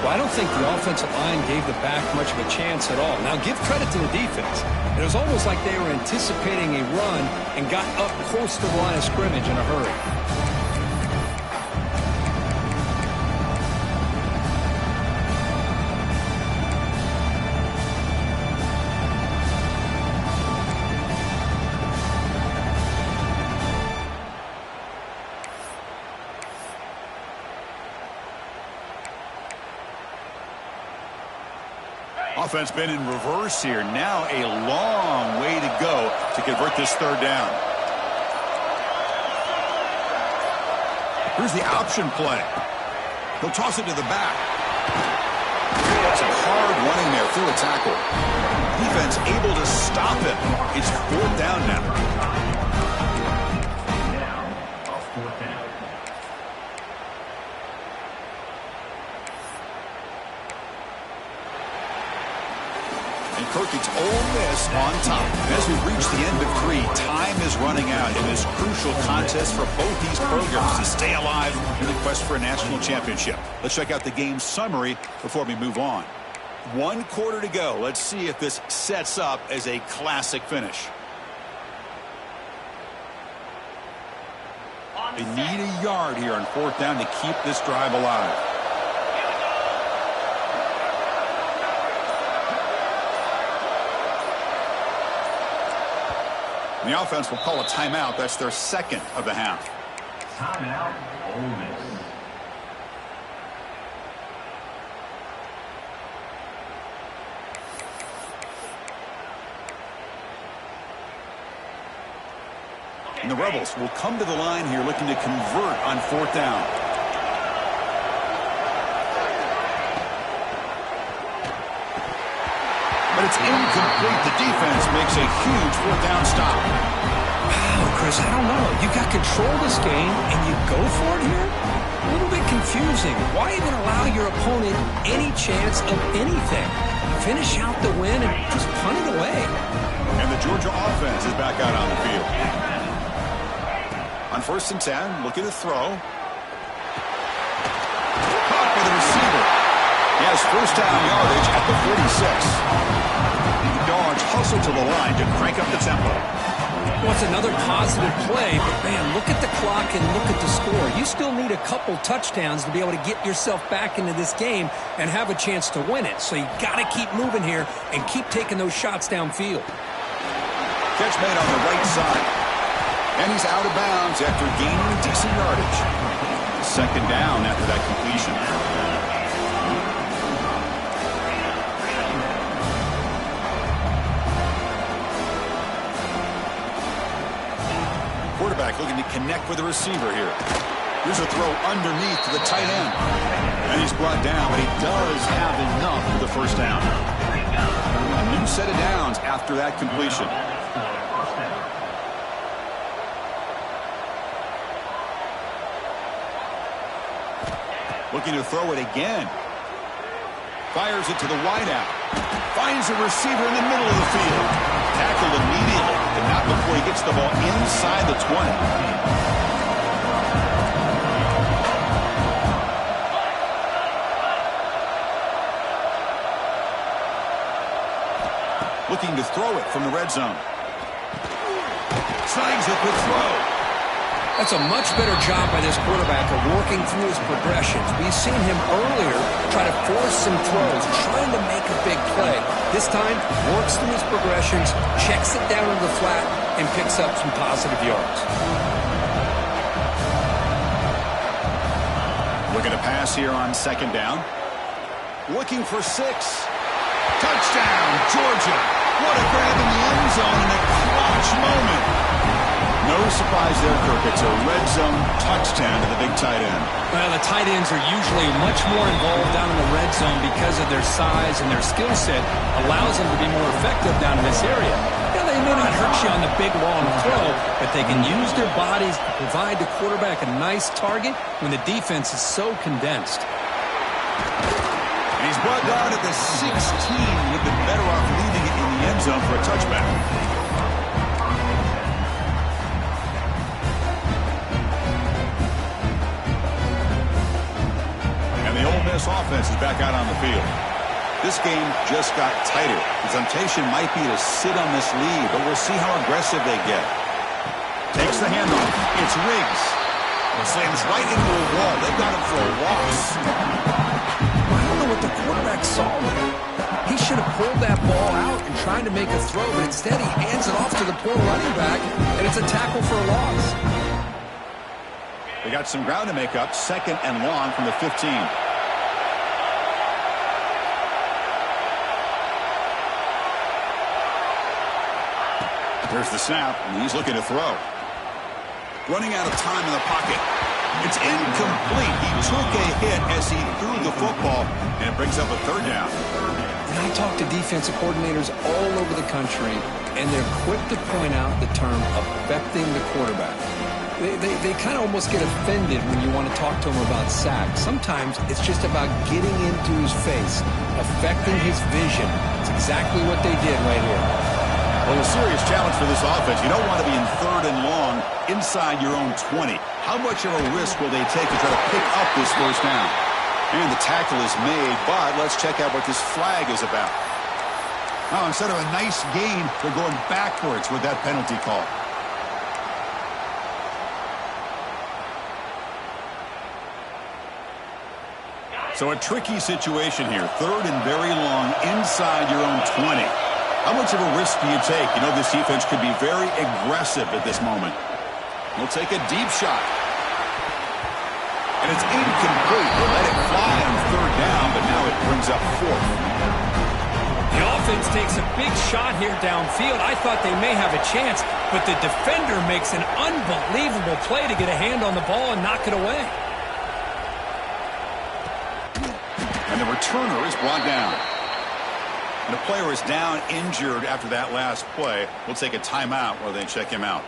Well, I don't think the offensive line gave the back much of a chance at all. Now, give credit to the defense. It was almost like they were anticipating a run and got up close to the line of scrimmage in a hurry. Offense been in reverse here. Now a long way to go to convert this third down. Here's the option play. He'll toss it to the back. Some hard running there through a tackle. Defense able to stop it. It's fourth down now. It's Ole Miss on top. As we reach the end of 3, time is running out in this crucial contest for both these programs to stay alive in the quest for a national championship. Let's check out the game summary before we move on. 1 quarter to go. Let's see if this sets up as a classic finish. They need a yard here on 4th down to keep this drive alive. And the offense will call a timeout. That's their 2nd of the half. Timeout, Ole Miss. And the Rebels will come to the line here looking to convert on 4th down. But it's incomplete. The defense makes a huge 4th down stop. Wow, Chris, I don't know. You got control of this game, and you go for it here? A little bit confusing. Why even allow your opponent any chance of anything? Finish out the win and just punt it away. And the Georgia offense is back out on the field. On 1st and 10, looking to throw. Caught by the receiver. He has 1st down yardage at the 46. The Dogs hustle to the line to crank up the tempo. Well, it's another positive play, but man, look at the clock and look at the score. You still need a couple touchdowns to be able to get yourself back into this game and have a chance to win it. So you got to keep moving here and keep taking those shots downfield. Catch made on the right side. And he's out of bounds after gaining decent yardage. 2nd down after that completion. Quarterback looking to connect with the receiver here. Here's a throw underneath to the tight end. And he's brought down, but he does have enough for the 1st down. A new set of downs after that completion. Looking to throw it again. Fires it to the wideout. Finds a receiver in the middle of the field. Tackled immediately, but not before he gets the ball inside the 20. Looking to throw it from the red zone. Signs a good throw. That's a much better job by this quarterback of working through his progressions. We've seen him earlier try to force some throws, trying to make a big play. This time, works through his progressions, checks it down in the flat, and picks up some positive yards. Looking to pass here on 2nd down. Looking for 6. Touchdown, Georgia. What a grab in the end zone in a clutch moment. No surprise there, Kirk. It's a red zone touchdown to the big tight end. Well, the tight ends are usually much more involved down in the red zone because of their size and their skill set allows them to be more effective down in this area. Yeah, they may not hurt you on the big, long throw, but they can use their bodies to provide the quarterback a nice target when the defense is so condensed. And he's brought down at the 16. Would have been better off leaving it in the end zone for a touchback. This offense is back out on the field. This game just got tighter. The temptation might be to sit on this lead, but we'll see how aggressive they get. Takes the handoff. It's Riggs. Slams right into a wall. They've got him for a loss. I don't know what the quarterback saw there. He should have pulled that ball out and tried to make a throw, but instead he hands it off to the poor running back, and it's a tackle for a loss. They got some ground to make up. 2nd and long from the 15. There's the snap, and he's looking to throw. Running out of time in the pocket. It's incomplete. He took a hit as he threw the football, and it brings up a 3rd down. And I talk to defensive coordinators all over the country, and they're quick to point out the term affecting the quarterback. They kind of almost get offended when you want to talk to them about sacks. Sometimes it's just about getting into his face, affecting his vision. It's exactly what they did right here. Well, a serious challenge for this offense. You don't want to be in 3rd and long inside your own 20. How much of a risk will they take to try to pick up this 1st down? And the tackle is made, but let's check out what this flag is about. Now, instead of a nice gain, they're going backwards with that penalty call. So a tricky situation here. 3rd and very long inside your own 20. How much of a risk do you take? You know, this defense could be very aggressive at this moment. We'll take a deep shot. And it's incomplete. They let it fly on 3rd down, but now it brings up 4th. The offense takes a big shot here downfield. I thought they may have a chance, but the defender makes an unbelievable play to get a hand on the ball and knock it away. And the returner is brought down. And the player is down injured after that last play. We'll take a timeout while they check him out.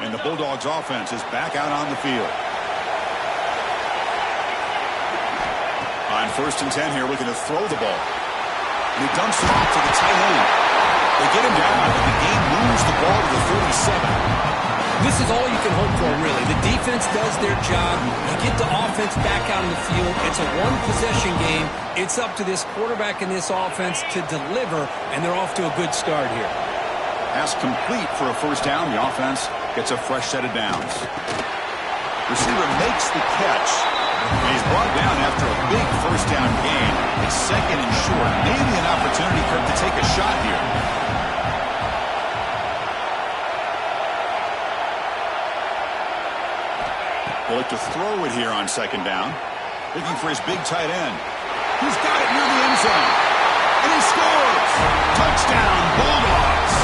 And the Bulldogs offense is back out on the field. On 1st and 10 here, looking to throw the ball. And he dumps it off to the tight end. They get him down, and the game moves the ball to the 37. This is all you can hope for, really. The defense does their job. You get the offense back out on the field. It's a one-possession game. It's up to this quarterback and this offense to deliver, and they're off to a good start here. Pass complete for a 1st down. The offense gets a fresh set of downs. Receiver makes the catch. And he's brought down after a big 1st down gain. It's 2nd and short. Maybe an opportunity for him to take a shot here. He'll look to throw it here on 2nd down. Looking for his big tight end. He's got it near the end zone. And he scores! Touchdown, Bulldogs!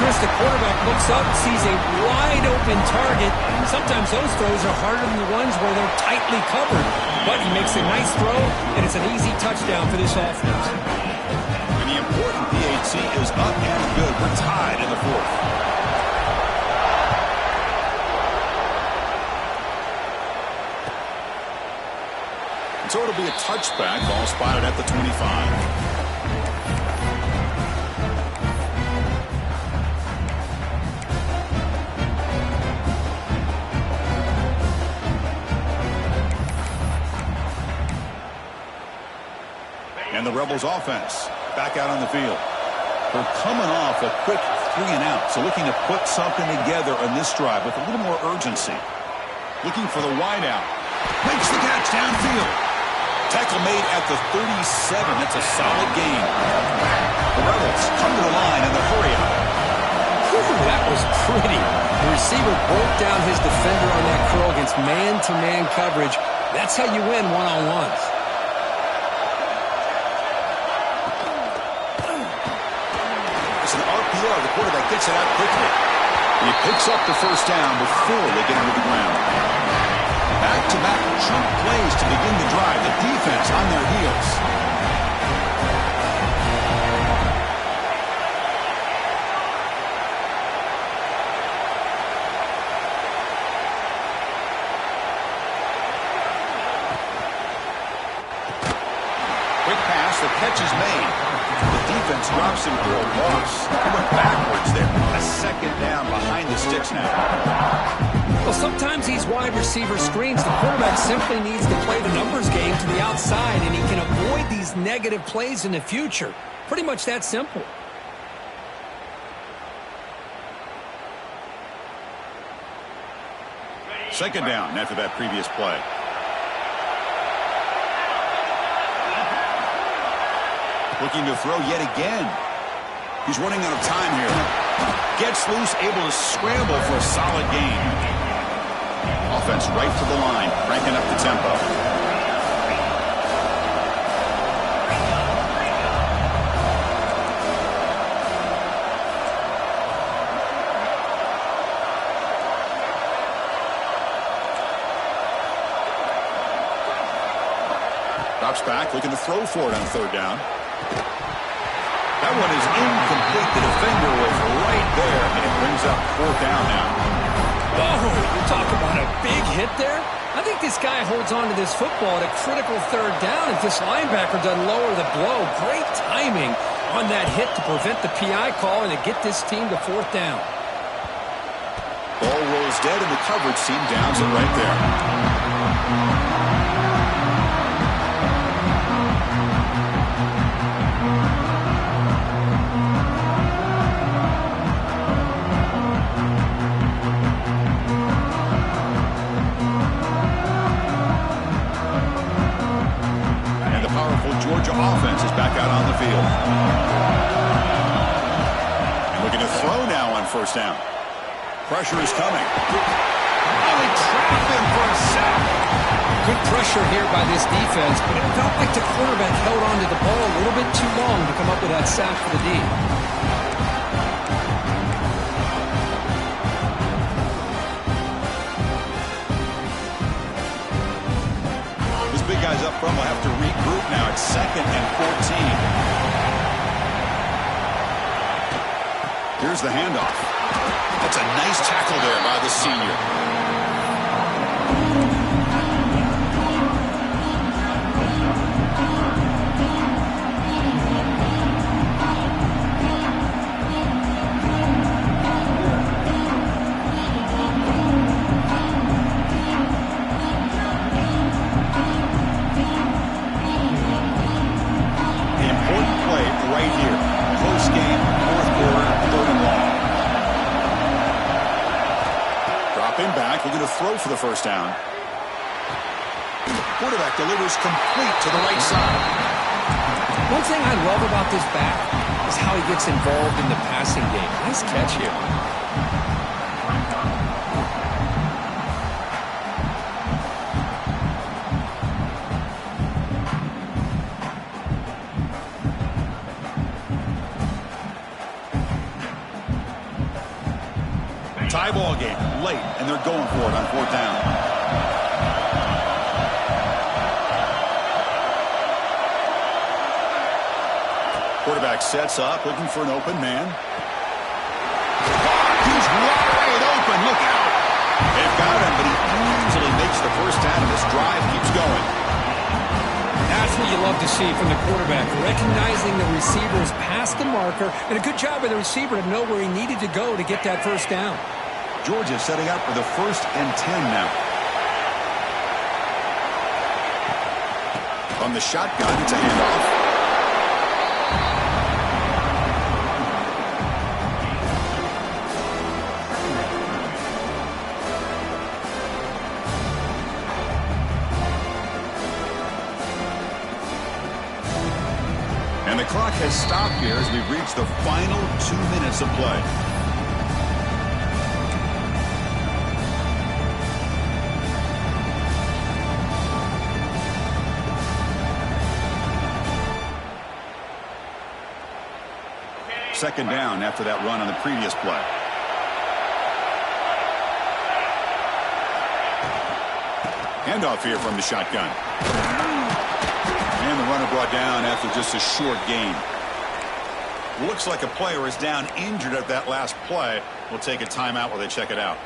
Chris, the quarterback looks up, sees a wide-open target. Sometimes those throws are harder than the ones where they're tightly covered. But he makes a nice throw, and it's an easy touchdown for this offense. And the important PAT is up and good. We're tied in the 4th. So it'll be a touchback, ball spotted at the 25. And the Rebels offense back out on the field. They're coming off a quick 3-and-out, so looking to put something together on this drive with a little more urgency. Looking for the wideout. Makes the catch downfield. Tackle made at the 37. That's a solid gain. The Rebels come to the line in the hurry up. That was pretty. The receiver broke down his defender on that curl against man-to-man coverage. That's how you win one-on-ones. It's an RPO. The quarterback gets it out quickly. He picks up the 1st down before they get him to the ground. Back-to-back chunk plays to begin the drive. The defense on their heels. Quick pass. The catch is made. The defense drops him for a loss. He went backwards there. A 2nd down behind the sticks now. Well, sometimes these wide receiver screens, the quarterback simply needs to play the numbers game to the outside, and he can avoid these negative plays in the future. Pretty much that simple. Second down after that previous play. Looking to throw yet again. He's running out of time here. Gets loose, able to scramble for a solid gain. Offense right to the line, cranking up the tempo. Drops back, looking to throw for it on 3rd down. That one is incomplete. The defender was right there, and it brings up 4th down now. Oh, you talk about a big hit there. I think this guy holds on to this football at a critical 3rd down if this linebacker doesn't lower the blow. Great timing on that hit to prevent the PI call and to get this team to 4th down. Ball rolls feels dead, and the coverage team downs it right there. Georgia offense is back out on the field. And looking to throw now on first down. Pressure is coming. Oh, they trap him for a sack. Good pressure here by this defense, but it felt like the quarterback held on to the ball a little bit too long to come up with that sack for the D. Guys up front will have to regroup now. It's 2nd and 14. Here's the handoff. That's a nice tackle there by the senior. Back, looking to throw for the first down. Quarterback delivers complete to the right side. One thing I love about this back is how he gets involved in the passing game. Nice catch here. Tie ball game late, and they're going for it on 4th down. Quarterback sets up, looking for an open man. He's wide open. Look out. They've got him, but he easily makes the first down, and this drive keeps going. That's what you love to see from the quarterback, recognizing the receiver's past the marker, and a good job by the receiver to know where he needed to go to get that first down. Georgia setting up for the 1st and 10 now. From the shotgun, it's a handoff. And the clock has stopped here as we've reached the final 2 minutes of play. Second down after that run on the previous play. Handoff here from the shotgun. And the runner brought down after just a short gain. Looks like a player is down injured at that last play. We'll take a timeout while they check it out.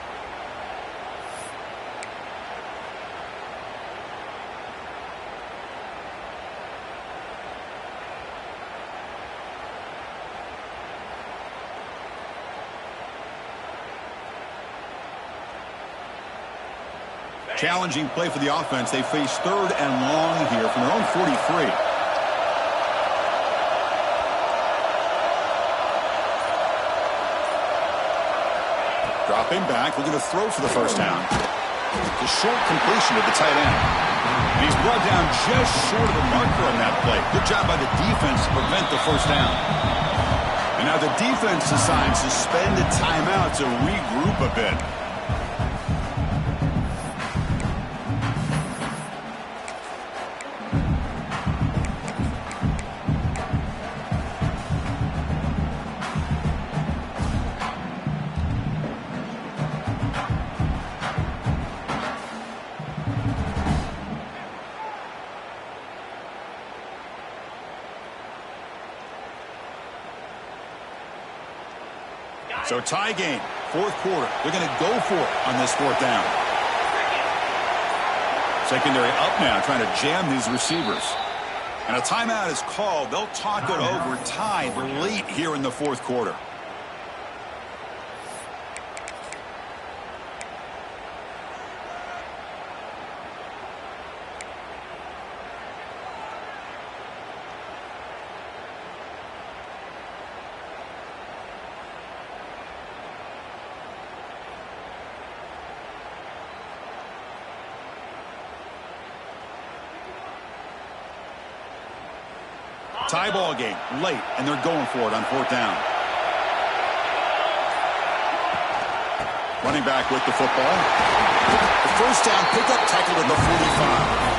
Challenging play for the offense. They face 3rd and long here from their own 43. Dropping back, looking to throw for the first down. The short completion of the tight end. And he's brought down just short of the marker on that play. Good job by the defense to prevent the first down. And now the defense decides to spend a timeout to regroup a bit. So tie game, 4th quarter. They're going to go for it on this 4th down. Secondary up now, trying to jam these receivers. And a timeout is called. They'll talk it over, tied late here in the 4th quarter. Tie ball game late, and they're going for it on 4th down. Running back with the football. The first down pickup, tackled at the 45.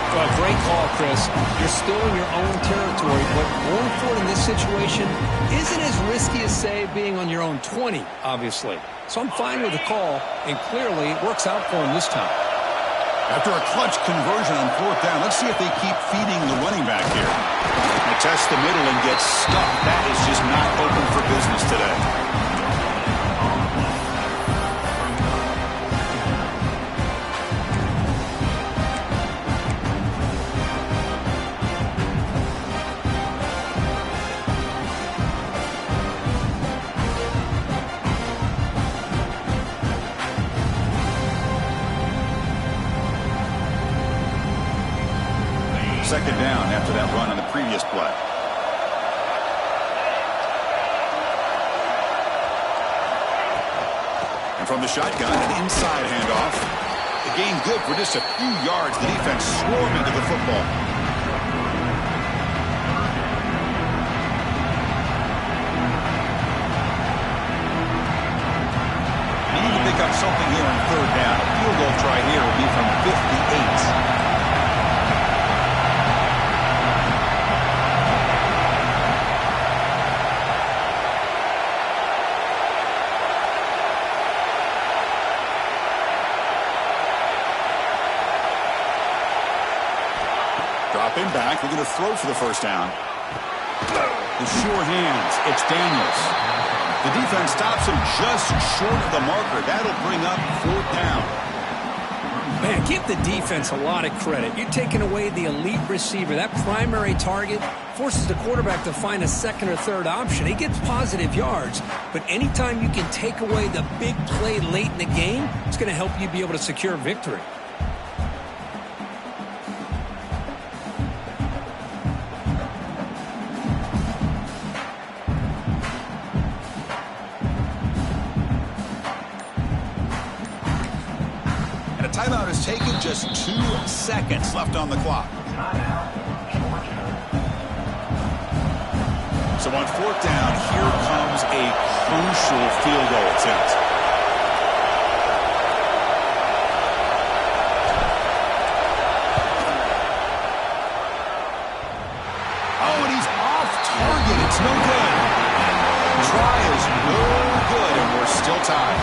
Well, great call, Chris. You're still in your own territory, but going for it in this situation isn't as risky as, say, being on your own 20, obviously. So I'm fine with the call, and clearly it works out for him this time. After a clutch conversion on 4th down, let's see if they keep feeding the running back here. They test the middle and get stuck. That is just not open for business today. Second down after that run on the previous play. And from the shotgun, an inside handoff. The gain good for just a few yards. The defense swarming to the football. Need to pick up something here on 3rd down. A field goal try here will be from 58. Dropping back, they're going to throw for the first down. The sure hands, it's Daniels. The defense stops him just short of the marker. That'll bring up 4th down. Man, give the defense a lot of credit. You're taking away the elite receiver. That primary target forces the quarterback to find a second or third option. He gets positive yards, but anytime you can take away the big play late in the game, it's going to help you be able to secure victory. Timeout is taken, just 2 seconds left on the clock. So on 4th down, here comes a crucial field goal attempt. Oh, and he's off target. It's no good. Try is no good, and we're still tied.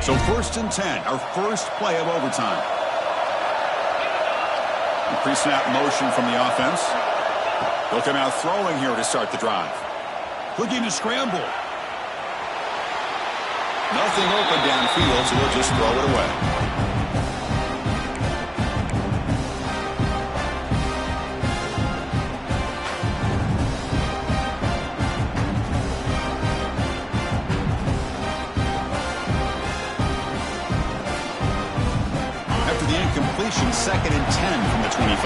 So 1st and 10, our first play of overtime. Pre-snap motion from the offense. They'll come out throwing here to start the drive. Looking to scramble. Nothing open downfield, so they'll just throw it away. Completion, 2nd and 10 from the 25.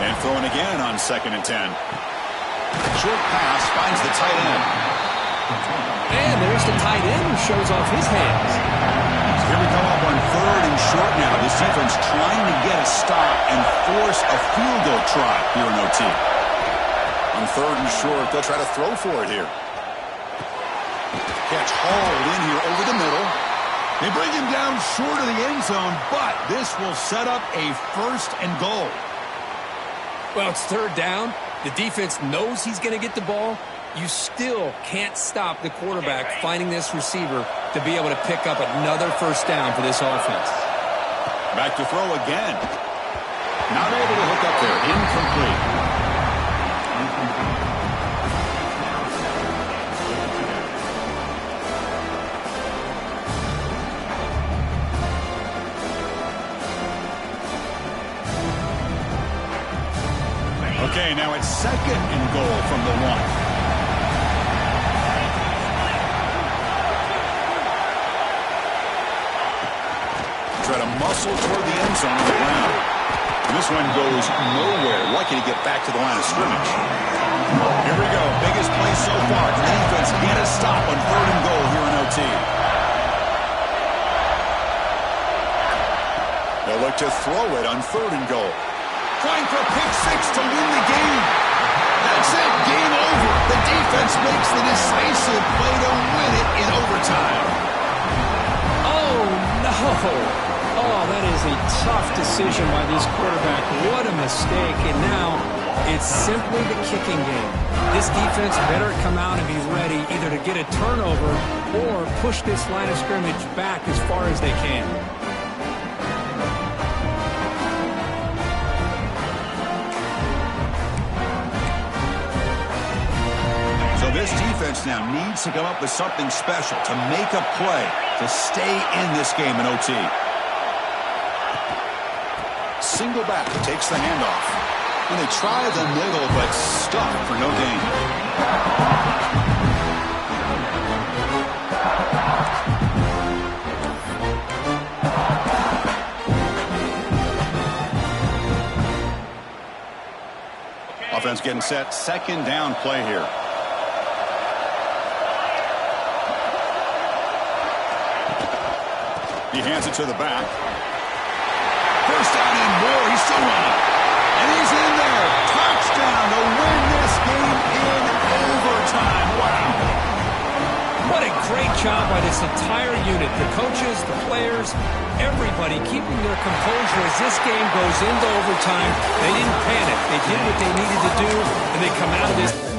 And throwing again on 2nd and 10. Short pass finds the tight end. And there's the tight end who shows off his hands. So here we come up on 3rd and short now. This defense trying to get a stop and force a field goal try here in OT. On 3rd and short, they'll try to throw for it here. Catch hauled in here over the middle. They bring him down short of the end zone, but this will set up a 1st and goal. Well, it's 3rd down. The defense knows he's going to get the ball. You still can't stop the quarterback finding this receiver to be able to pick up another 1st down for this offense. Back to throw again. Not able to hook up there. Incomplete. Okay, now it's 2nd and goal from the 1. to muscle toward the end zone on the ground. And this one goes nowhere. Lucky to get back to the line of scrimmage. Here we go. Biggest play so far. Can the defense get a stop on 3rd and goal here in OT? They'll look to throw it on 3rd and goal. Trying for a pick 6 to win the game. That's it. Game over. The defense makes the decisive play to win it in overtime. Oh, no. Oh, that is a tough decision by this quarterback. What a mistake. And now it's simply the kicking game. This defense better come out and be ready either to get a turnover or push this line of scrimmage back as far as they can. So this defense now needs to come up with something special to make a play to stay in this game in OT. Single back takes the handoff. And they try the middle, but stuck for no gain. Offense getting set. 2nd down play here. He hands it to the back. 1st down and more. He's still running. And he's in there. Touchdown to win this game in overtime. Wow. What a great job by this entire unit. The coaches, the players, everybody keeping their composure as this game goes into overtime. They didn't panic. They did what they needed to do, and they come out of this